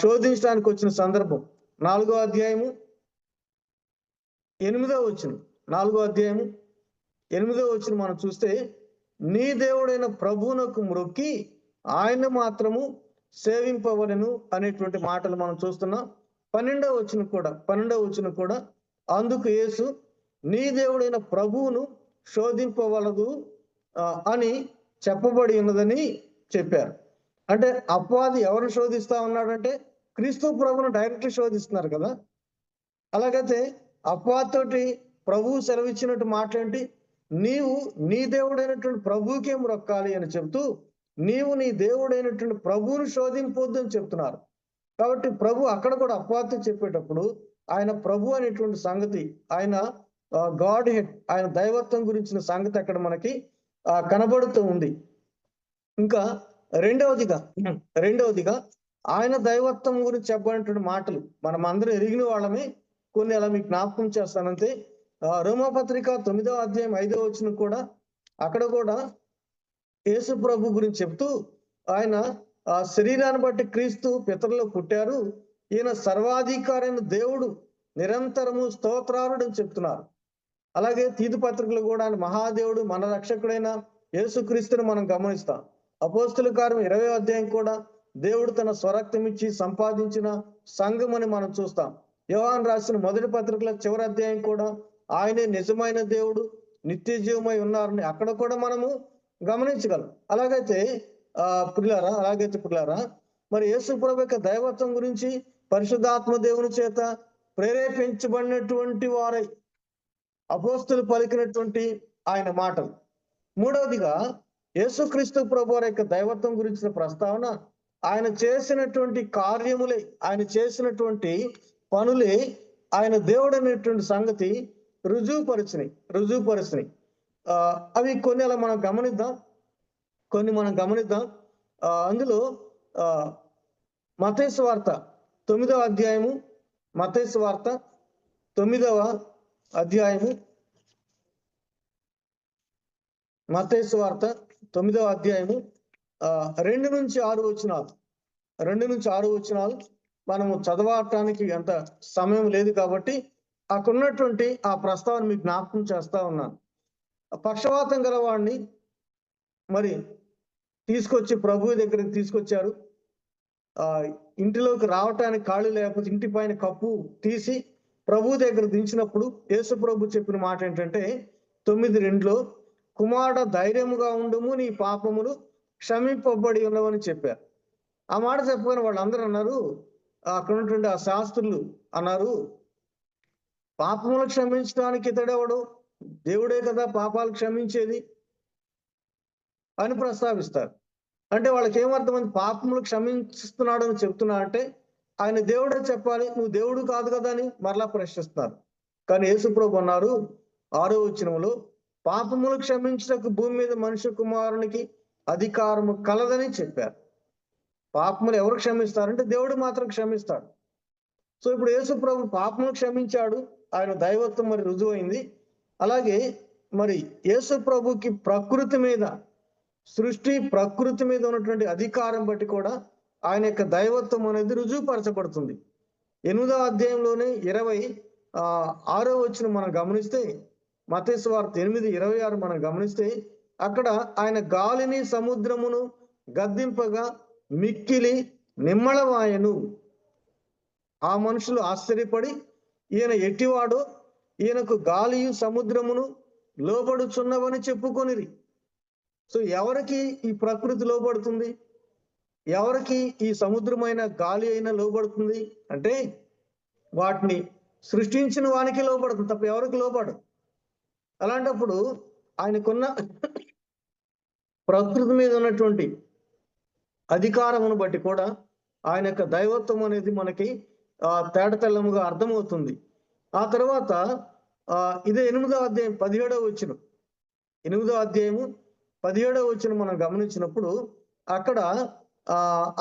శోధించడానికి వచ్చిన సందర్భం. 4వ అధ్యాయము 8వ వచనం, 4వ అధ్యాయము 8వ వచనం మనం చూస్తే, నీ దేవుడైన ప్రభువునకు మ్రొక్కి ఆయన మాత్రము సేవింపవలెను అనేటువంటి మాటలు మనం చూస్తున్నాం. 12వ వచనం కూడా అందుకు యేసు నీ దేవుడైన ప్రభువును శోధింపవలదు అని చెప్పబడి ఉన్నదని చెప్పారు. అంటే అపవాది ఎవరిని శోధిస్తా ఉన్నాడంటే క్రీస్తు ప్రభువును డైరెక్ట్లీ శోధిస్తున్నారు కదా. అలాగైతే అపవాదితోటి ప్రభువు సెలవిచ్చినట్టు మాట్లాడి, నీవు నీ దేవుడైనటువంటి ప్రభువుకే మొక్కాలి అని చెప్తూ, నీవు నీ దేవుడైనటువంటి ప్రభువును శోధింపొద్దు అని చెప్తున్నారు. కాబట్టి ప్రభు అక్కడ కూడా అపవాదితో చెప్పేటప్పుడు ఆయన ప్రభు అనేటువంటి సంగతి, ఆయన గాడ్ హెడ్, ఆయన దైవత్వం గురించిన సంగతి అక్కడ మనకి కనబడుతూ ఉంది. ఇంకా రెండవదిగా ఆయన దైవత్వం గురించి చెప్పబడినటువంటి మాటలు మనం అందరం ఎరిగిన వాళ్ళమే. కొన్ని అలా మీకు జ్ఞాపకం చేస్తానంతే. రోమాపత్రిక 9వ అధ్యాయం 5వ వచనం కూడా, అక్కడ కూడా యేసు ప్రభు గురించి చెప్తూ, ఆయన శరీరాన్ని బట్టి క్రీస్తు పితరులో పుట్టారు, ఈయన సర్వాధికారైన దేవుడు, నిరంతరము స్తోత్రారుడు అని చెప్తున్నారు. అలాగే తీతు పత్రికలు కూడా ఆయన మహాదేవుడు, మన రక్షకుడైన యేసు క్రీస్తుని మనం గమనిస్తాం. అపోస్తుల కార్యం 20వ అధ్యాయం కూడా దేవుడు తన స్వరక్తం ఇచ్చి సంపాదించిన సంఘం అని మనం చూస్తాం. యోహాను రాసిన మొదటి పత్రికల చివరి అధ్యాయం కూడా ఆయనే నిజమైన దేవుడు, నిత్య జీవమై ఉన్నారని అక్కడ కూడా మనము గమనించగలం. అలాగైతే పిల్లారా మరి యేసు ప్రభు యొక్క దైవత్వం గురించి పరిశుద్ధాత్మ దేవుని చేత ప్రేరేపించబడినటువంటి వారై అపోస్తులు పలికినటువంటి ఆయన మాటలు. మూడవదిగా యేసుక్రీస్తు ప్రభు వారి యొక్క దైవత్వం గురించిన ప్రస్తావన, ఆయన చేసినటువంటి కార్యములే, ఆయన చేసినటువంటి పనులే ఆయన దేవుడు అనేటువంటి సంగతి రుజువుపరిచినాయి. అవి కొన్ని అలా మనం గమనిద్దాం. అందులో మత్తయి సువార్త 9వ అధ్యాయము, మత్తయి సువార్త 9వ అధ్యాయము, మత్తయి సువార్త 9వ అధ్యాయము 2 నుంచి 6 వచనాలు మనము చదవటానికి అంత సమయం లేదు కాబట్టి అక్కడ ఉన్నటువంటి ఆ ప్రస్తావన మీకు జ్ఞాపకం చేస్తా ఉన్నాను. పక్షవాతం గలవాడిని మరి తీసుకొచ్చి ప్రభువు దగ్గరికి తీసుకొచ్చారు. ఇంటిలోకి రావటానికి ఖాళీ లేకపోతే ఇంటి పైన కప్పు తీసి ప్రభు దగ్గర దించినప్పుడు యేసు ప్రభు చెప్పిన మాట ఏంటంటే 9:2 కుమారుడ ధైర్యముగా ఉండుము, నీ పాపములు క్షమింపబడి ఉన్నవని చెప్పారు. ఆ మాట చెప్పగానే వాళ్ళందరూ అన్నారు, అక్కడ ఉన్నటువంటి ఆ శాస్త్రులు అన్నారు, పాపములు క్షమించడానికి ఇతడెవడు? దేవుడే కదా పాపాలు క్షమించేది అని ప్రస్తావిస్తారు. అంటే వాళ్ళకి ఏమర్థమైంది? పాపములు క్షమిస్తున్నాడు అని చెప్తున్నా అంటే ఆయన దేవుడే చెప్పాలి, నువ్వు దేవుడు కాదు కదా అని మరలా ప్రశ్నిస్తున్నారు. కానీ యేసు ప్రభు అన్నారు 6వ వచనంలో, పాపములు క్షమించడానికి భూమి మీద మనుష్య కుమారునికి అధికారము కలదని చెప్పారు. పాపములు ఎవరు క్షమిస్తారంటే దేవుడు మాత్రం క్షమిస్తాడు. సో ఇప్పుడు యేసు ప్రభు పాపములు క్షమించాడు, ఆయన దైవత్వం మరి రుజువైంది. అలాగే మరి యేసు ప్రభుకి సృష్టి ప్రకృతి మీద ఉన్నటువంటి అధికారం బట్టి కూడా ఆయన యొక్క దైవత్వం అనేది రుజువుపరచబడుతుంది. 8వ అధ్యాయంలోనే 26వ వచనం మనం గమనిస్తే, మత్తయి సువార్త 8:26 మనం గమనిస్తే, అక్కడ ఆయన గాలిని సముద్రమును గద్దింపగా మిక్కిలి నిమ్మళమాయెను. ఆ మనుషులు ఆశ్చర్యపడి, ఈయన ఎట్టివాడో, ఈయనకు గాలియు సముద్రమును లోబడుచున్నవని చెప్పుకొనిరి. సో ఎవరికి ఈ ప్రకృతి లోబడుతుంది? ఎవరికి ఈ సముద్రమైన గాలి అయినా లోబడుతుంది అంటే వాటిని సృష్టించిన వానికి లోబడుతుంది తప్ప ఎవరికి లోబడు. అలాంటప్పుడు ఆయనకున్న ప్రకృతి మీద ఉన్నటువంటి అధికారమును బట్టి కూడా ఆయన యొక్క దైవత్వం అనేది మనకి తేటతెల్లముగా అర్థమవుతుంది. ఆ తర్వాత ఇదే 8వ అధ్యాయం 17వ వచనం, 8వ అధ్యాయము 17వ వచనం మనం గమనించినప్పుడు అక్కడ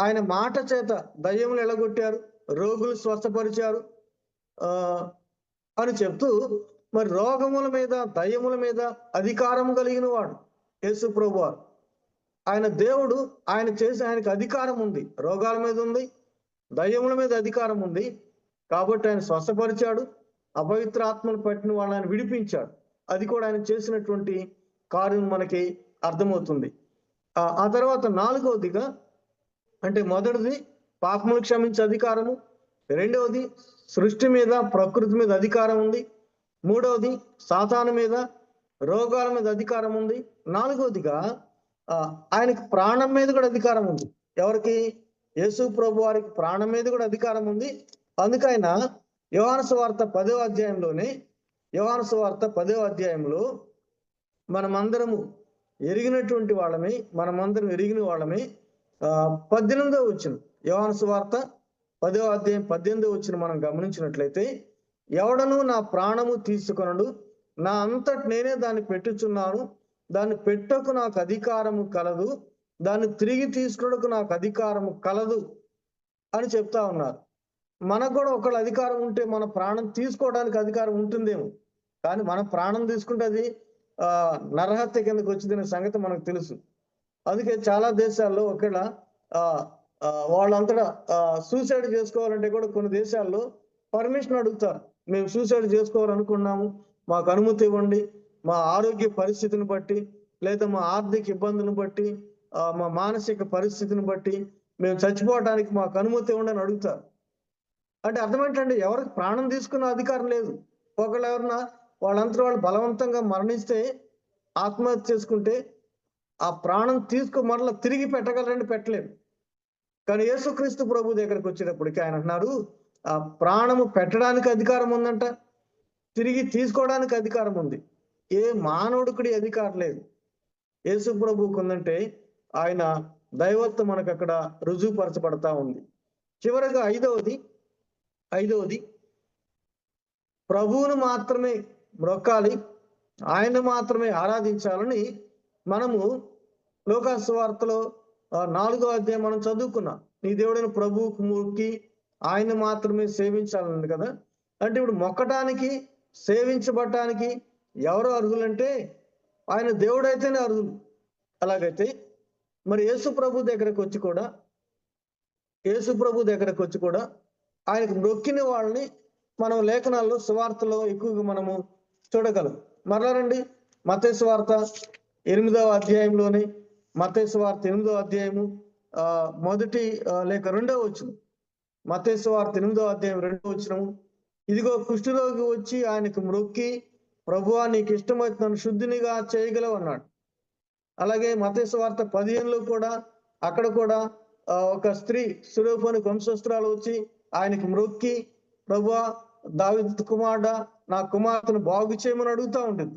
ఆయన మాట చేత దయ్యములు ఎలగొట్టారు, రోగులు స్వస్థపరిచారు అని చెప్తూ, మరి రోగముల మీద దయ్యముల మీద అధికారం కలిగిన వాడు యేసు ప్రభువారు. ఆయన దేవుడు, ఆయన చేసి ఆయనకు అధికారం ఉంది, రోగాల మీద ఉంది, దయ్యముల మీద అధికారం ఉంది. కాబట్టి ఆయన స్వస్థపరిచాడు, అపవిత్ర ఆత్మను పట్టిన వాళ్ళని విడిపించాడు. అది కూడా ఆయన చేసినటువంటి కార్యం మనకి అర్థమవుతుంది. ఆ తర్వాత 4వదిగా, అంటే మొదటిది పాపములు క్షమించే అధికారము, 2వది సృష్టి మీద ప్రకృతి మీద అధికారం ఉంది, 3వది సాతాను మీద రోగాల మీద అధికారం ఉంది, 4వదిగా ఆయనకి ప్రాణం మీద కూడా అధికారం ఉంది. ఎవరికి? యేసు ప్రభు వారికి ప్రాణం మీద కూడా అధికారం ఉంది. అందుకైన యోహాను సువార్త 10వ అధ్యాయంలోనే, యోహాను సువార్త 10వ అధ్యాయంలో మనమందరము ఎరిగినటువంటి వాళ్ళమే, మనమందరం ఎరిగిన వాళ్ళమే. 18వ వచనం, యోహాను సువార్త 10వ అధ్యాయం 18వ వచనం మనం గమనించినట్లయితే, ఎవడను నా ప్రాణము తీసుకొనడు, నా అంతటి నేనే దాన్ని పెట్టుచున్నాను, దాన్ని పెట్టకు నాకు అధికారము కలదు, దాన్ని తిరిగి తీసుకున్నకు నాకు అధికారము కలదు అని చెప్తా ఉన్నారు. మనకు కూడా ఒకళ్ళ అధికారం ఉంటే మన ప్రాణం తీసుకోవడానికి అధికారం ఉంటుందేమో, కానీ మన ప్రాణం తీసుకుంటే అది నరహత్య కిందకు వచ్చిందనే సంగతి మనకు తెలుసు. అందుకే చాలా దేశాల్లో ఒకవేళ వాళ్ళంతటా సూసైడ్ చేసుకోవాలంటే కూడా కొన్ని దేశాల్లో పర్మిషన్ అడుగుతారు. మేము సూసైడ్ చేసుకోవాలనుకున్నాము, మాకు అనుమతి ఇవ్వండి, మా ఆరోగ్య పరిస్థితిని బట్టి, లేదా మా ఆర్థిక ఇబ్బందులను బట్టి, మా మానసిక పరిస్థితిని బట్టి మేము చచ్చిపోవడానికి మాకు అనుమతి ఇవ్వండి అని అడుగుతారు. అంటే అర్థం ఏంటంటే ఎవరికి ప్రాణం తీసుకున్న అధికారం లేదు. ఒకళ్ళు ఎవరన్నా వాళ్ళంతా వాళ్ళు బలవంతంగా మరణిస్తే, ఆత్మహత్య చేసుకుంటే ఆ ప్రాణం మరలా తిరిగి పెట్టగలరండి, పెట్టలేము. కానీ యేసుక్రీస్తు ప్రభు దగ్గరకు వచ్చేటప్పటికి ఆయన అంటున్నారు, ఆ ప్రాణము పెట్టడానికి అధికారం ఉందంట, తిరిగి తీసుకోవడానికి అధికారం ఉంది. ఏ మానవుడికి అధికారం లేదు, యేసు ప్రభువుకు ఉందంటే ఆయన దైవత్వం మనకు అక్కడ రుజువుపరచబడతా ఉంది. చివరగా ఐదవది ప్రభువును మాత్రమే మొక్కాలి, ఆయన మాత్రమే ఆరాధించాలని మనము లూకాసు సువార్తలో 4వ అధ్యాయం మనం చదువుకున్నాం. నీ దేవుడైన ప్రభువుకు మొక్కి ఆయన మాత్రమే సేవించాలని కదా. అంటే ఇప్పుడు మొక్కటానికి, సేవించబడటానికి ఎవరు అర్హులంటే ఆయన దేవుడైతేనే అర్హులు. అలాగైతే మరి యేసు ప్రభు దగ్గరకు వచ్చి కూడా ఆయనకు మొక్కిన వాళ్ళని మనం లేఖనాల్లో సువార్తలో ఎక్కువగా మనము చూడగలం. మరలా రండి, మత్తయి సువార్త 8వ అధ్యాయంలోనే, మత్తయి సువార్త 8వ అధ్యాయము 2వ వచనం, మత్తయి సువార్త 8వ అధ్యాయం 2వ వచనం, ఇదిగో కుష్ఠరోగి వచ్చి ఆయనకు మొక్కి, ప్రభువా నీకు ఇష్టమైతే నన్ను శుద్ధినిగా చేయగలవు అన్నాడు. అలాగే మత్తయి సువార్త 15లో కూడా అక్కడ కూడా ఒక స్త్రీ సురేపోని వంశస్థురాలు వచ్చి ఆయనకు మొక్కి, ప్రభువా దావీదు కుమారుడా నా కుమార్తెను బాగు చేయమని అడుగుతూ ఉంటుంది.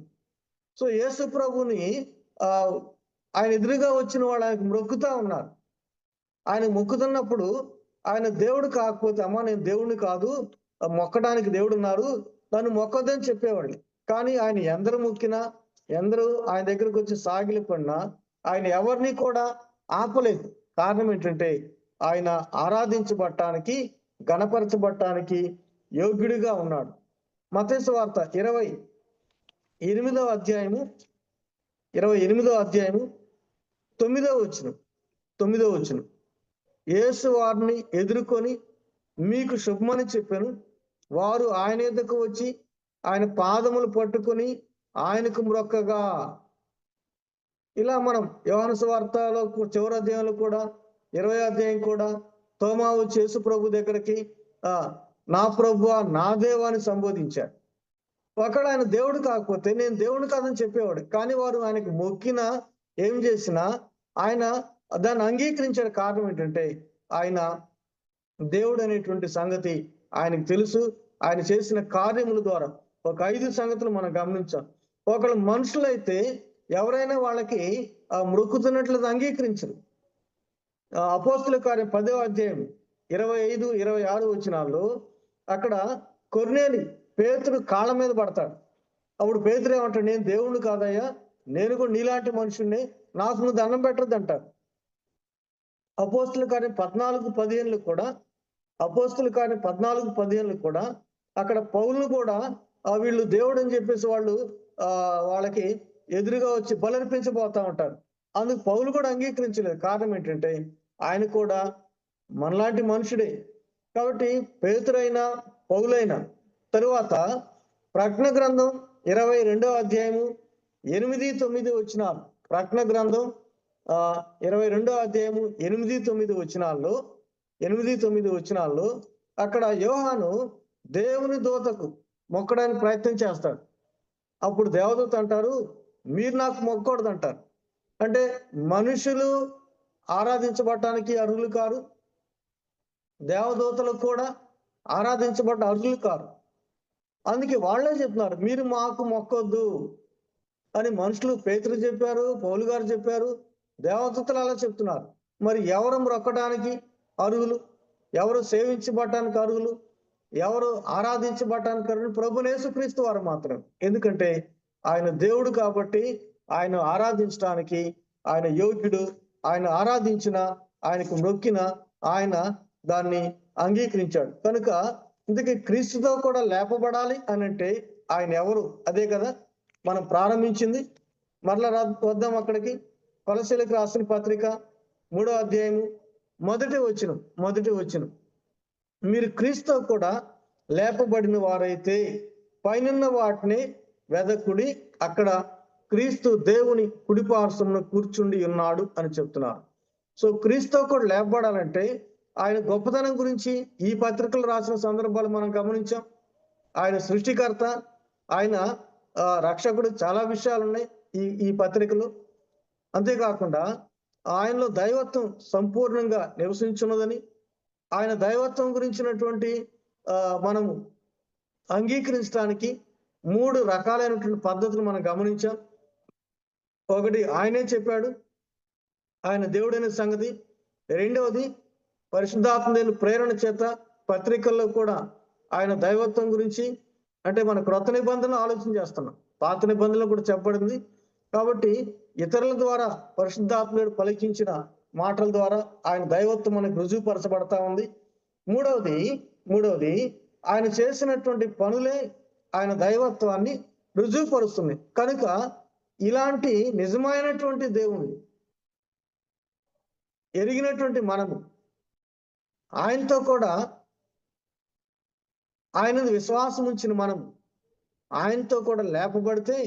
సో యేసు ప్రభుని ఆయన ఎదురుగా వచ్చిన వాళ్ళు ఆయనకు మొక్కుతా ఉన్నారు. ఆయన మొక్కుతున్నప్పుడు ఆయన దేవుడు కాకపోతే, అమ్మా నేను దేవుడిని కాదు, మొక్కడానికి దేవుడు ఉన్నారు, నన్ను మొక్కదని చెప్పేవాళ్ళు. కానీ ఆయన ఎందరు మొక్కినా, ఎందరూ ఆయన దగ్గరకు వచ్చి సాగిలిపడినా ఆయన ఎవరిని కూడా ఆపలేదు. కారణం ఏంటంటే ఆయన ఆరాధించబడటానికి, గణపరచబడటానికి యోగ్యుడిగా ఉన్నాడు. మత్తయి సువార్త 28వ అధ్యాయము 9వ వచనం, యేసు వారిని ఎదుర్కొని మీకు శుభమని చెప్పాను, వారు ఆయన ఎద్దకు వచ్చి ఆయన పాదములు పట్టుకొని ఆయనకు మ్రొక్కగా. ఇలా మనం యోహాను సువార్తలో చివరి అధ్యాయంలో కూడా 20వ అధ్యాయం కూడా తోమా వచ్చి యేసు ప్రభు దగ్గరికి నా ప్రభువా నా దేవా అని సంబోధించాడు. ఒకడు ఆయన దేవుడు కాకపోతే నేను దేవుడు కాదని చెప్పేవాడు. కానీ వారు ఆయనకు మొక్కినా ఏం చేసినా ఆయన దాన్ని అంగీకరించిన కారణం ఏంటంటే ఆయన దేవుడు అనేటువంటి సంగతి ఆయనకు తెలుసు. ఆయన చేసిన కార్యముల ద్వారా ఒక 5 సంగతులు మనం గమనించాం. ఒకళ్ళు మనుషులైతే ఎవరైనా వాళ్ళకి మొక్కుతున్నట్లు అంగీకరించరు. అపోస్తుల కార్యం 10వ అధ్యాయం 25, 26 వచనాల్లో అక్కడ కొర్నేలి పేతురు కాళ్ళ మీద పడతాడు. అప్పుడు పేతురు ఏమంటాడు, నేను దేవుణ్ణి కాదయ్యా, నేను కూడా నీలాంటి మనుషుల్ని, నాకు నువ్వు దండం పెట్టద్దు అంటాడు. అపోస్తుల కార్యం 14:15 కూడా అపోస్తుల కార్యం 14:15 కూడా అక్కడ పౌలును కూడా వీళ్ళు దేవుడు అని చెప్పేసి వాళ్ళకి ఎదురుగా వచ్చి బలర్పించబోతా ఉంటారు. అందుకు పౌలు కూడా అంగీకరించలేదు. కారణం ఏంటంటే ఆయన కూడా మనలాంటి మనుషుడే. కాబట్టి పేతురైనా పౌలైనా. తరువాత ప్రకటన గ్రంథం 22వ అధ్యాయము 8-9 వచనాలు. ప్రకటన గ్రంథం 22వ అధ్యాయము 8-9 వచనాల్లో అక్కడ యోహాను దేవుని దూతకు మొక్కడానికి ప్రయత్నం చేస్తాడు. అప్పుడు దేవదూత అంటారు, మీరు నాకు మొక్కకూడదు అంటారు. అంటే మనుషులు ఆరాధించబడటానికి అర్హులు కారు, దేవదూతలకు కూడా ఆరాధించబడ్డ అర్హులు కారు. అందుకే వాళ్ళే చెప్తున్నారు మీరు మాకు మొక్కొద్దు అని. మనుషులు పేతురు చెప్పారు, పౌలు గారు చెప్పారు, దేవదూతలు అలా చెప్తున్నారు. మరి ఎవరు మొక్కడానికి అర్హులు, ఎవరు సేవించబడటానికి అర్హులు, ఎవరు ఆరాధించబడటానికి అర్హులు? ప్రభువు యేసుక్రీస్తు వారు మాత్రం. ఎందుకంటే ఆయన దేవుడు కాబట్టి ఆయన ఆరాధించడానికి ఆయన యోగ్యుడు. ఆయన ఆరాధించిన, ఆయనకు మొక్కిన ఆయన దాన్ని అంగీకరించాడు. కనుక ఇందుకే క్రీస్తుతో కూడా లేపబడాలి అని అంటే ఆయన ఎవరు? అదే కదా మనం ప్రారంభించింది. మరలా వద్దాం అక్కడికి. కొలసీలకు రాసిన పత్రిక 3వ అధ్యాయము 1వ వచనం. మీరు క్రీస్తుతో కూడా లేపబడిన వారైతే పైనున్న వాటిని వెదకుడి, అక్కడ క్రీస్తు దేవుని కుడిపార్శ్వమున కూర్చుండి ఉన్నాడు అని చెప్తున్నారు. సో క్రీస్తుతో కూడా లేపబడాలంటే ఆయన గొప్పతనం గురించి ఈ పత్రికలు రాసిన సందర్భాలు మనం గమనించాం. ఆయన సృష్టికర్త, ఆయన రక్షకుడు, చాలా విషయాలు ఉన్నాయి ఈ పత్రికలు. అంతేకాకుండా ఆయనలో దైవత్వం సంపూర్ణంగా నివసించున్నదని, ఆయన దైవత్వం గురించినటువంటి మనము అంగీకరించడానికి 3 రకాలైనటువంటి పద్ధతులు మనం గమనించాం. ఒకటి ఆయనే చెప్పాడు, ఆయన దేవుడైన సంగతి. రెండవది పరిశుద్ధాత్మ ప్రేరణ చేత పత్రికల్లో కూడా ఆయన దైవత్వం గురించి, అంటే మన క్రొత్త నిబంధనలు ఆలోచన చేస్తున్నాం, పాత నిబంధనలు కూడా చెప్పబడింది. కాబట్టి ఇతరుల ద్వారా పరిశుద్ధాత్మ పలికించిన మాటల ద్వారా ఆయన దైవత్వం మనకు రుజువుపరచబడతా ఉంది. మూడవది ఆయన చేసినటువంటి పనులే ఆయన దైవత్వాన్ని రుజువుపరుస్తుంది. కనుక ఇలాంటి నిజమైనటువంటి దేవుని ఎరిగినటువంటి మనము ఆయనతో కూడా, ఆయన విశ్వాసం ఉంచిన మనం ఆయనతో కూడా లేపబడితే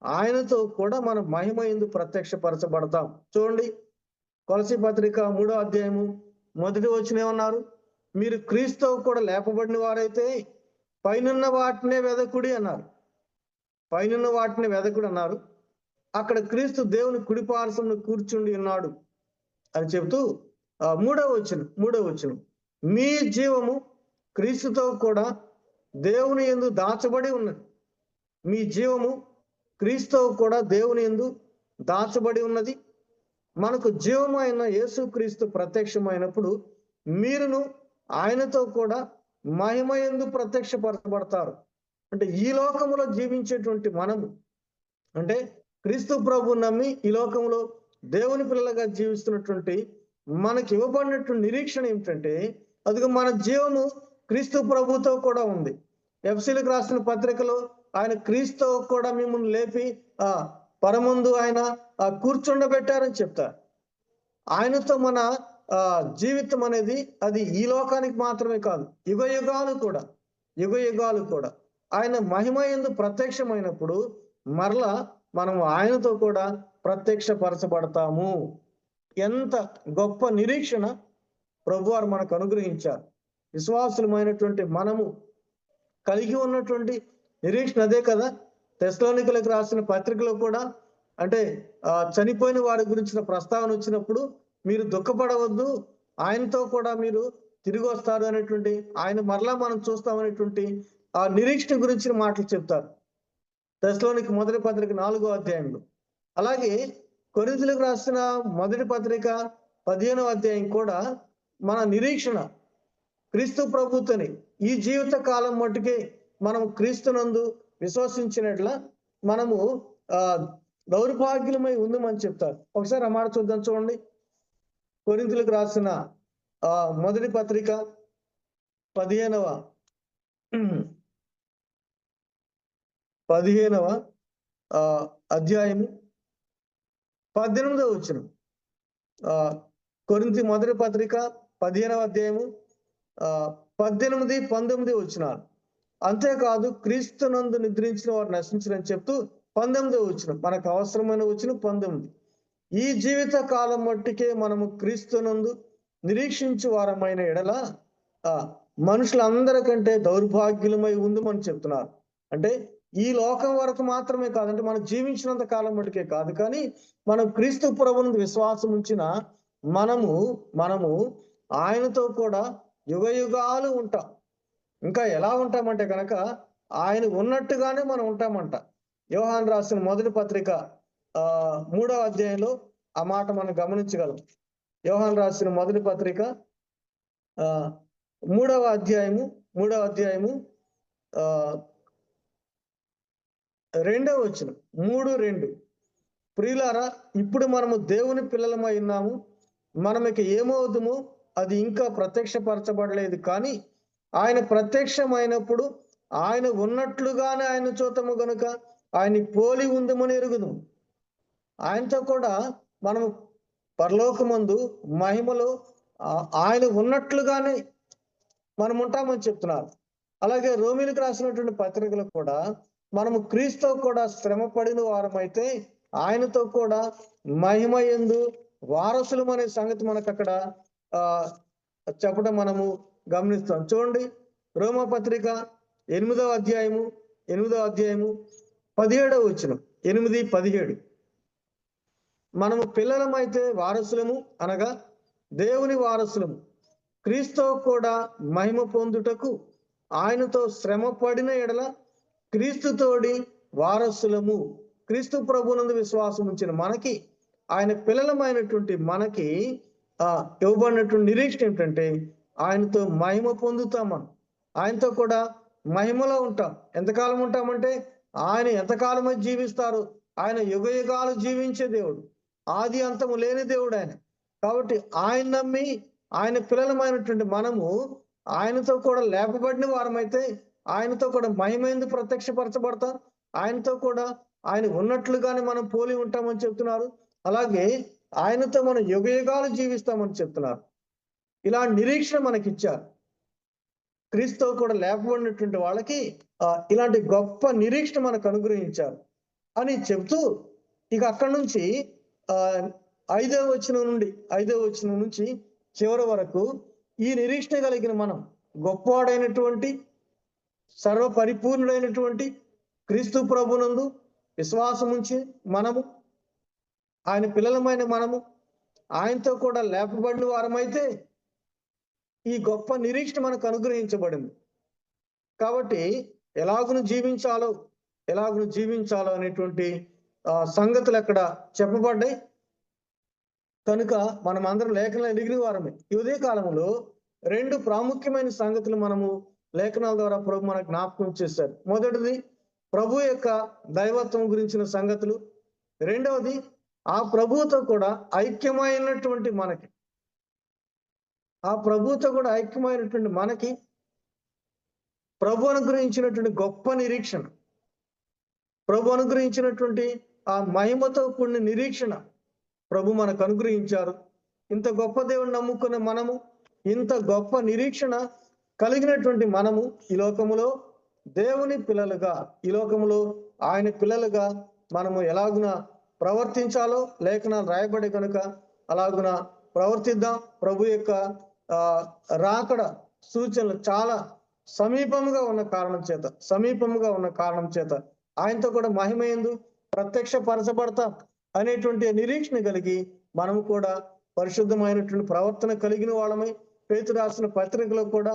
ఆయనతో కూడా మనం మహిమ యందు ప్రత్యక్షపరచబడతాం. చూడండి, కొలసీ పత్రిక 3వ అధ్యాయము 1వ వచనం ఏమన్నారు? మీరు క్రీస్తుతో కూడా లేపబడిన వారైతే పైనున్న వాటినే వెదకుడి అన్నారు. పైనున్న వాటిని వెదకుడు అన్నారు. అక్కడ క్రీస్తు దేవుని కుడిపార్శ్వమున కూర్చుండి ఉన్నాడు అని చెబుతూ 3వ వచనం మీ జీవము క్రీస్తుతో కూడా దేవుని యందు దాచబడి ఉన్నది. మీ జీవము క్రీస్తుతో కూడా దేవుని యందు దాచబడి ఉన్నది. మనకు జీవము అయిన యేసు క్రీస్తు ప్రత్యక్షమైనప్పుడు మీరును ఆయనతో కూడా మహిమ యందు ప్రత్యక్షపరచబడతారు. అంటే ఈ లోకములో జీవించేటువంటి మనము, అంటే క్రీస్తు ప్రభు నమ్మి ఈ లోకంలో దేవుని పిల్లలుగా జీవిస్తున్నటువంటి మనకి ఇవ్వబడినటువంటి నిరీక్షణ ఏమిటంటే, అదిగో మన జీవము క్రీస్తు ప్రభుతో కూడా ఉంది. ఎఫెసీయులకు రాసిన పత్రికలో ఆయన క్రీస్తుతో కూడా మిమ్మల్ని లేపి పరమందు ఆయన కూర్చుండబెట్టారని చెప్తారు. ఆయనతో మన జీవితం అనేది అది ఈ లోకానికి మాత్రమే కాదు, యుగ యుగాలు కూడా ఆయన మహిమ యందు ప్రత్యక్షమైనప్పుడు మరలా మనము ఆయనతో కూడా ప్రత్యక్షపరచబడతాము. ఎంత గొప్ప నిరీక్షణ ప్రభువారు మనకు అనుగ్రహించారు. విశ్వాసులమైనటువంటి మనము కలిగి ఉన్నటువంటి నిరీక్షణ అదే కదా. తెస్సలోనికలకు రాసిన పత్రికలో కూడా అంటే చనిపోయిన వారి గురించిన ప్రస్తావన వచ్చినప్పుడు మీరు దుఃఖపడవద్దు, ఆయనతో కూడా మీరు తిరిగి వస్తారు అనేటువంటి, ఆయన మరలా మనం చూస్తామనేటువంటి ఆ నిరీక్షణ గురించిన మాటలు చెప్తారు తెస్సలోనిక మొదటి పత్రిక 4వ అధ్యాయంలో. అలాగే కొరింథీయులకు రాసిన మొదటి పత్రిక 15వ అధ్యాయం కూడా మన నిరీక్షణ క్రీస్తు ప్రభువుతోని ఈ జీవిత కాలం మట్టుకే మనం క్రీస్తునందు విశ్వసించినట్ల మనము దౌర్భాగ్యులమై ఉందమని చెప్తారు. ఒకసారి ఆ మాట చూద్దాం. చూడండి, కొరింథీయులకు రాసిన మొదటి పత్రిక 15వ అధ్యాయము 18వ వచనం. కొరింథీ మొదటి పత్రిక 15వ అధ్యాయము 18, 19 వచనాలు. అంతేకాదు క్రీస్తునందు నిద్రించిన వారు నశించరని చెప్తూ 19వ వచనం, మనకు అవసరమైన వచనం 19. ఈ జీవిత కాలం మట్టుకే మనము క్రీస్తునందు నిరీక్షించు వారమైన ఎడల మనుషులందరికంటే దౌర్భాగ్యులమై ఉందమని చెప్తున్నారు. అంటే ఈ లోకం వరకు మాత్రమే కాదంటే మనం జీవించినంత కాలం మటుకే కాదు, కానీ మనం క్రీస్తు ప్రభువునందు విశ్వాసం ఉంచిన మనము ఆయనతో కూడా యుగ యుగాలు ఉంటాం. ఇంకా ఎలా ఉంటామంటే కనుక ఆయన ఉన్నట్టుగానే మనం ఉంటామంట. యోహాను రాసిన మొదటి పత్రిక 3వ అధ్యాయంలో ఆ మాట మనం గమనించగలం. యోహాను రాసిన మొదటి పత్రిక 3వ అధ్యాయము 2వ వచనం, 3:2. ప్రియులారా, ఇప్పుడు మనము దేవుని పిల్లలమై ఉన్నాము, మనకి ఏమవుదుమో అది ఇంకా ప్రత్యక్షపరచబడలేదు, కానీ ఆయన ప్రత్యక్షమైనప్పుడు ఆయన ఉన్నట్లుగానే ఆయన చూతము గనుక ఆయన పోలి ఉందమని ఎరుగుదు. ఆయనతో కూడా మనము పరలోకమందు మహిమలో ఆయన ఉన్నట్లుగానే మనం ఉంటామని చెప్తున్నారు. అలాగే రోమీలకు రాసినటువంటి పత్రికలు కూడా మనము క్రీస్తుతో కూడా శ్రమ పడిన వారమైతే ఆయనతో కూడా మహిమ యందు వారసులం అనే సంగతి మనకు అక్కడ చెప్పడం మనము గమనిస్తాం. చూడండి, రోమా పత్రిక 8వ అధ్యాయము 17వ వచనం, 8-17. మనము పిల్లలమైతే వారసులము, అనగా దేవుని వారసులము, క్రీస్తుతో కూడా మహిమ పొందుటకు ఆయనతో శ్రమ పడిన ఎడల క్రీస్తుతోడి వారసులము. క్రీస్తు ప్రభువునందు విశ్వాసం ఉంచిన మనకి, ఆయన పిల్లలమైనటువంటి మనకి ఇవ్వబడినటువంటి నిరీక్షణ ఏమిటంటే ఆయనతో మహిమ పొందుతాం. ఆయనతో కూడా మహిమలో ఉంటాం. ఎంతకాలం ఉంటామంటే ఆయన ఎంతకాలమై జీవిస్తారు. ఆయన యుగ యుగాలు జీవించే దేవుడు, ఆది అంతము లేని దేవుడు ఆయన. కాబట్టి ఆయన నమ్మి ఆయన పిల్లలమైనటువంటి మనము ఆయనతో కూడా లేపబడిన వారమైతే ఆయనతో కూడా మహిమైంది ప్రత్యక్షపరచబడతాం. ఆయనతో కూడా ఆయన ఉన్నట్లుగానే మనం పోలి ఉంటామని చెప్తున్నారు. అలాగే ఆయనతో మనం యుగ యుగాలు జీవిస్తామని చెప్తున్నారు. ఇలా నిరీక్షణ మనకిచ్చారు. క్రీస్తుతో కూడా లేపబడినటువంటి వాళ్ళకి ఇలాంటి గొప్ప నిరీక్షణ మనకు అనుగ్రహించారు అని చెప్తూ, ఇక అక్కడి నుంచి 5వ వచనం నుంచి చివరి వరకు ఈ నిరీక్షణ కలిగిన మనం గొప్పవాడైనటువంటి సర్వపరిపూర్ణుడైనటువంటి క్రీస్తు ప్రభునందు విశ్వాసం ఉంచి మనము ఆయన పిల్లలమైన మనము ఆయనతో కూడా లేపబడిన వారమైతే ఈ గొప్ప నిరీక్షణ మనకు అనుగ్రహించబడింది. కాబట్టి ఎలాగును జీవించాలో అనేటువంటి సంగతులు అక్కడ చెప్పబడ్డాయి. కనుక మనం అందరం లేఖనాలు ఎదిగిన వారమే. ఈ ఉదయ కాలంలో 2 ప్రాముఖ్యమైన సంగతులు మనము లేఖనాల ద్వారా ప్రభు మనకు జ్ఞాపకం చేశారు. మొదటిది ప్రభు యొక్క దైవత్వం గురించిన సంగతులు. రెండవది ఆ ప్రభువుతో కూడా ఐక్యమైనటువంటి మనకి ప్రభు అనుగ్రహించినటువంటి గొప్ప నిరీక్షణ, ప్రభు అనుగ్రహించినటువంటి ఆ మహిమతో కూడిన నిరీక్షణ ప్రభు మనకు అనుగ్రహించారు. ఇంత గొప్ప దేవుని నమ్ముకున్న మనము, ఇంత గొప్ప నిరీక్షణ కలిగినటువంటి మనము ఈ లోకములో దేవుని పిల్లలుగా, ఈ లోకములో ఆయన పిల్లలుగా మనము ఎలాగున ప్రవర్తించాలో లేఖనాలు రాయబడే కనుక అలాగున ప్రవర్తిద్దాం. ప్రభు యొక్క ఆ రాకడ సూచనలు చాలా సమీపముగా ఉన్న కారణం చేత ఆయనతో కూడా మహిమయందు ప్రత్యక్షపరచబడతా అనేటువంటి నిరీక్షణ కలిగి మనం కూడా పరిశుద్ధమైనటువంటి ప్రవర్తన కలిగిన వాళ్ళమై పేతురు రాసిన పత్రికలో కూడా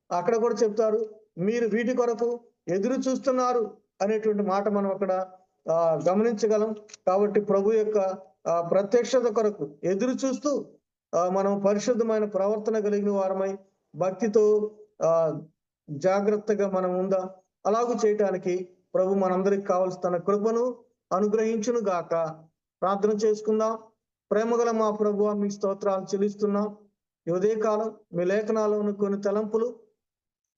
అక్కడ కూడా చెప్తారు, మీరు వీటి కొరకు ఎదురు చూస్తున్నారు అనేటువంటి మాట మనం అక్కడ గమనించగలం. కాబట్టి ప్రభు యొక్క ప్రత్యక్షత కొరకు ఎదురు చూస్తూ మనం పరిశుద్ధమైన ప్రవర్తన కలిగిన వారమై భక్తితో జాగ్రత్తగా మనం ఉందాం. అలాగూ చేయటానికి ప్రభు మనందరికి కావలసిన తన కృపను అనుగ్రహించును గాక. ప్రార్థన చేసుకుందాం. ప్రేమగల మా ప్రభువా, మీ స్తోత్రాలు చెల్లిస్తున్నాం. ఈ ఉదయకాలం మీ లేఖనాల్లో ఉన్న కొన్ని తలంపులు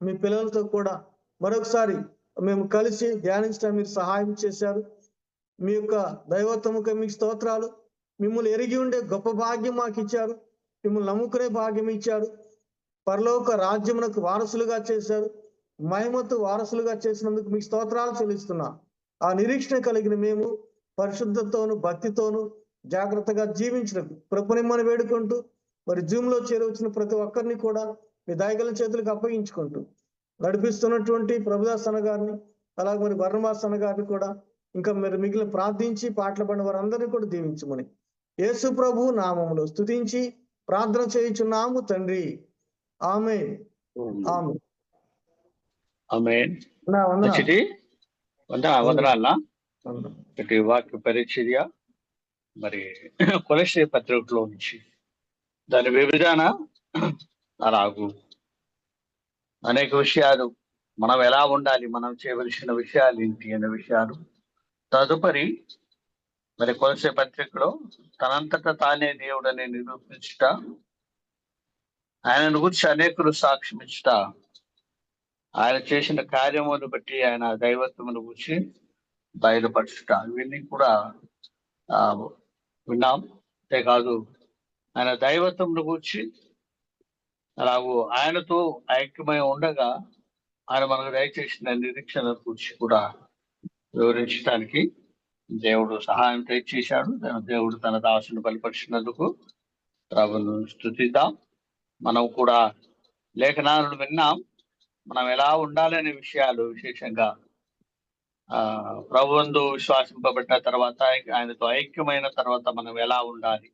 మీ పిల్లలతో కూడా మరొకసారి మేము కలిసి ధ్యానించడం మీరు సహాయం చేశారు. మీ యొక్క దైవత్వముక మీకు స్తోత్రాలు. మిమ్మల్ని ఎరిగి ఉండే గొప్ప భాగ్యం మాకు ఇచ్చారు. మిమ్మల్ని నమ్ముకునే భాగ్యం ఇచ్చారు. పరలోక రాజ్యమునకు వారసులుగా చేశారు. మహిమతో వారసులుగా చేసినందుకు మీకు స్తోత్రాలు చెల్లిస్తున్నాం. ఆ నిరీక్షణ కలిగిన మేము పరిశుద్ధతోను భక్తితోను జాగ్రత్తగా జీవించడం కృపనిమ్మని వేడుకుంటూ మరి జూమ్ లో చేరవచ్చిన ప్రతి ఒక్కరిని కూడా మీ దయగల చేతులకు అప్పగించుకుంటూ నడిపిస్తున్నటువంటి ప్రభుదాస్ అన్న గారిని, అలాగే మరి బర్ణబాస్ అన్న గారిని కూడా ఇంకా మీరు మిగిలిన ప్రార్థించి పాటలు పడిన వారందరినీ కూడా దీవించమని యేసు ప్రభు నామములో స్తుతించి ప్రార్థన చేయుచున్నాము తండ్రి. ఆమేన్. ఆమేన్. ఆమేన్. వందనాలు. వందనాలన్నా. వాక్య పరిచర్య మరి కొలస్సీ పత్రికలో నుంచి దాని విభజన అలాగూ అనేక విషయాలు, మనం ఎలా ఉండాలి, మనం చేయవలసిన విషయాలు ఏంటి అనే విషయాలు తదుపరి మరి కొలస్సీ పత్రికలో తనంతటా తానే దేవుడని నిరూపించుట, ఆయనను గురించి అనేకులు సాక్ష్యమిచ్చుట, ఆయన చేసిన కార్యమును బట్టి ఆయన దైవత్వమును గురించి బయలుపరచుట, ఇవన్నీ కూడా విన్నాం. అంతేకాదు ఆయన దైవత్వమును గురించి అలాగూ ఆయనతో ఐక్యమై ఉండగా ఆయన మనకు దయచేసిన నిరీక్షణ గురించి కూడా వివరించడానికి దేవుడు సహాయం దయచేశాడు. దేవుడు తన దాసును బలపరిచినందుకు ప్రభువును స్తుతిద్దాం. మనం కూడా లేఖనాలను విన్నాం. మనం ఎలా ఉండాలనే విషయాలు విశేషంగా ప్రభువందు విశ్వాసింపబడ్డ తర్వాత, ఆయనతో ఐక్యమైన తర్వాత మనం ఎలా ఉండాలి,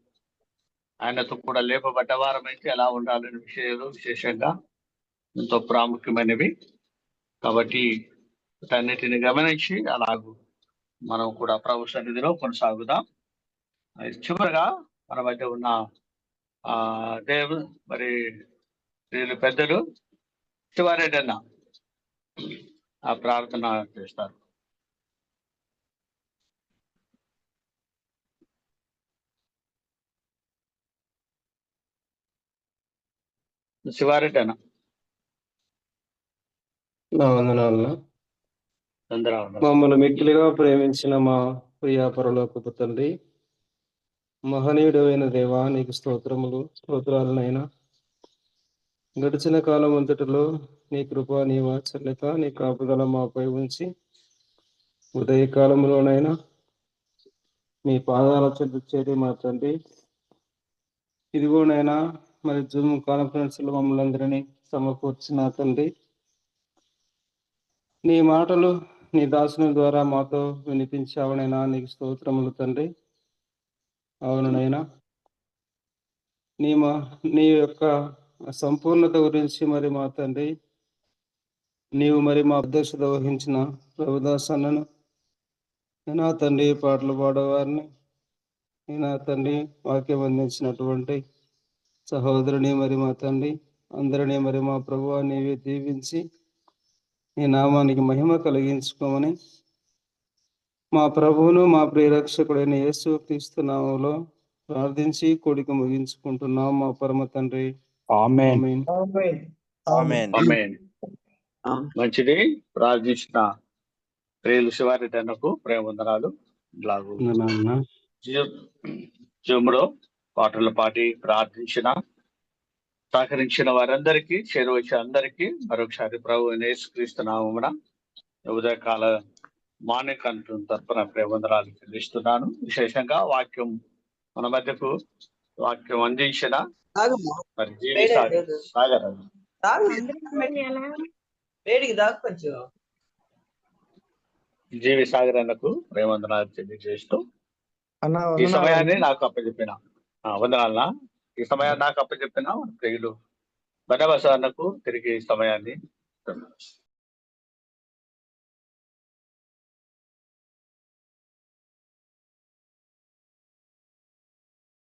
ఆయనతో కూడా లేపబడ్డ వారమైతే ఎలా ఉండాలనే విషయాలు విశేషంగా ఎంతో ప్రాముఖ్యమైనవి. కాబట్టి వీటన్నిటిని గమనించి అలాగూ మనం కూడా ప్రభు సన్నిధిలో కొనసాగుదాం. చివరిగా మన మధ్య ఉన్న దేవుడు మరి వీళ్ళు పెద్దలు శివారెడ్డి ఆ ప్రార్థన చేస్తారు. శివారెడ్డి వందనాలు. మమ్మల్ని మిక్కిలిగా ప్రేమించిన మా ప్రియ పరలోకపు తండ్రి, మహనీయుడైన దేవా, నీకు స్తోత్రాలనైనా. గడిచిన కాలం అంతటిలో నీ కృప, నీ వాత్సల్యత, నీ కాపుదల మాపై ఉంచి ఉదయకాలంలోనైనా మీ పాదాల చెందు చేరి మా తండ్రి, ఇదిగోనైనా మరి జూమ్ కాన్ఫరెన్స్ లో మమ్మల్ని అందరినీ సమకూర్చిన తండ్రి, నీ మాటలు నీ దాసుని ద్వారా మాతో వినిపించావనైనా నీకు స్తోత్రములు తండ్రి. అవునైనా నీ యొక్క సంపూర్ణత గురించి మరి మా తండ్రి, నీవు మరి మా అధ్యక్షత వహించిన ప్రభుదాస్ అన్నను, నా తండ్రి పాటలు పాడేవారిని, నా తండ్రి వాక్యం అందించినటువంటి సహోదరుని మరి మా తండ్రి అందరినీ మరి మా ప్రభువా నీవే దీవించి నీ నామానికి మహిమ కలిగించుకోమని మా ప్రభువును మా ప్రియరక్షకుడైన యేసు క్రీస్తు నామములో ప్రార్థించి కోడిక ముగించుకుంటున్నాం మా పరమ తండ్రి. ఆమేన్. ఆమేన్. ఆమేన్. మంచిది. ప్రార్థించిన ప్రియులు శివారెడ్డి అన్నకు ప్రేమ వందనాలు. ఇలాగూ జూమ్లో పాటలు పాడి ప్రార్థించిన సహకరించిన వారందరికీ, చేరువచ్చి అందరికీ మరొకసారి ప్రభు యేసుక్రీస్తు నామమున ఉదయకాల మాన్యకంఠం తరపున ప్రేమందరాలు చెల్లిస్తున్నాను. విశేషంగా వాక్యం మన మధ్యకు వాక్యం అందించిన తాగమ్మా. మరి జీవి వేడే సాగర్ లేదు. సాగర్ తాగు. వేడికి తాగు కొంచెం. జీవి సాగర్ అన్నకు ప్రేమందనాలు తెలియజేస్తూ అన్న ఈ వందనాలు సమయాన్ని అన్న. నాకు అప్పచెప్పిన వందనాలనా ఈ సమయాన్ని నాకు అప్పచెప్పిన ప్రియులు బనవాస అన్నకు తిరిగి ఈ సమయాన్ని ఇస్తున్నాను.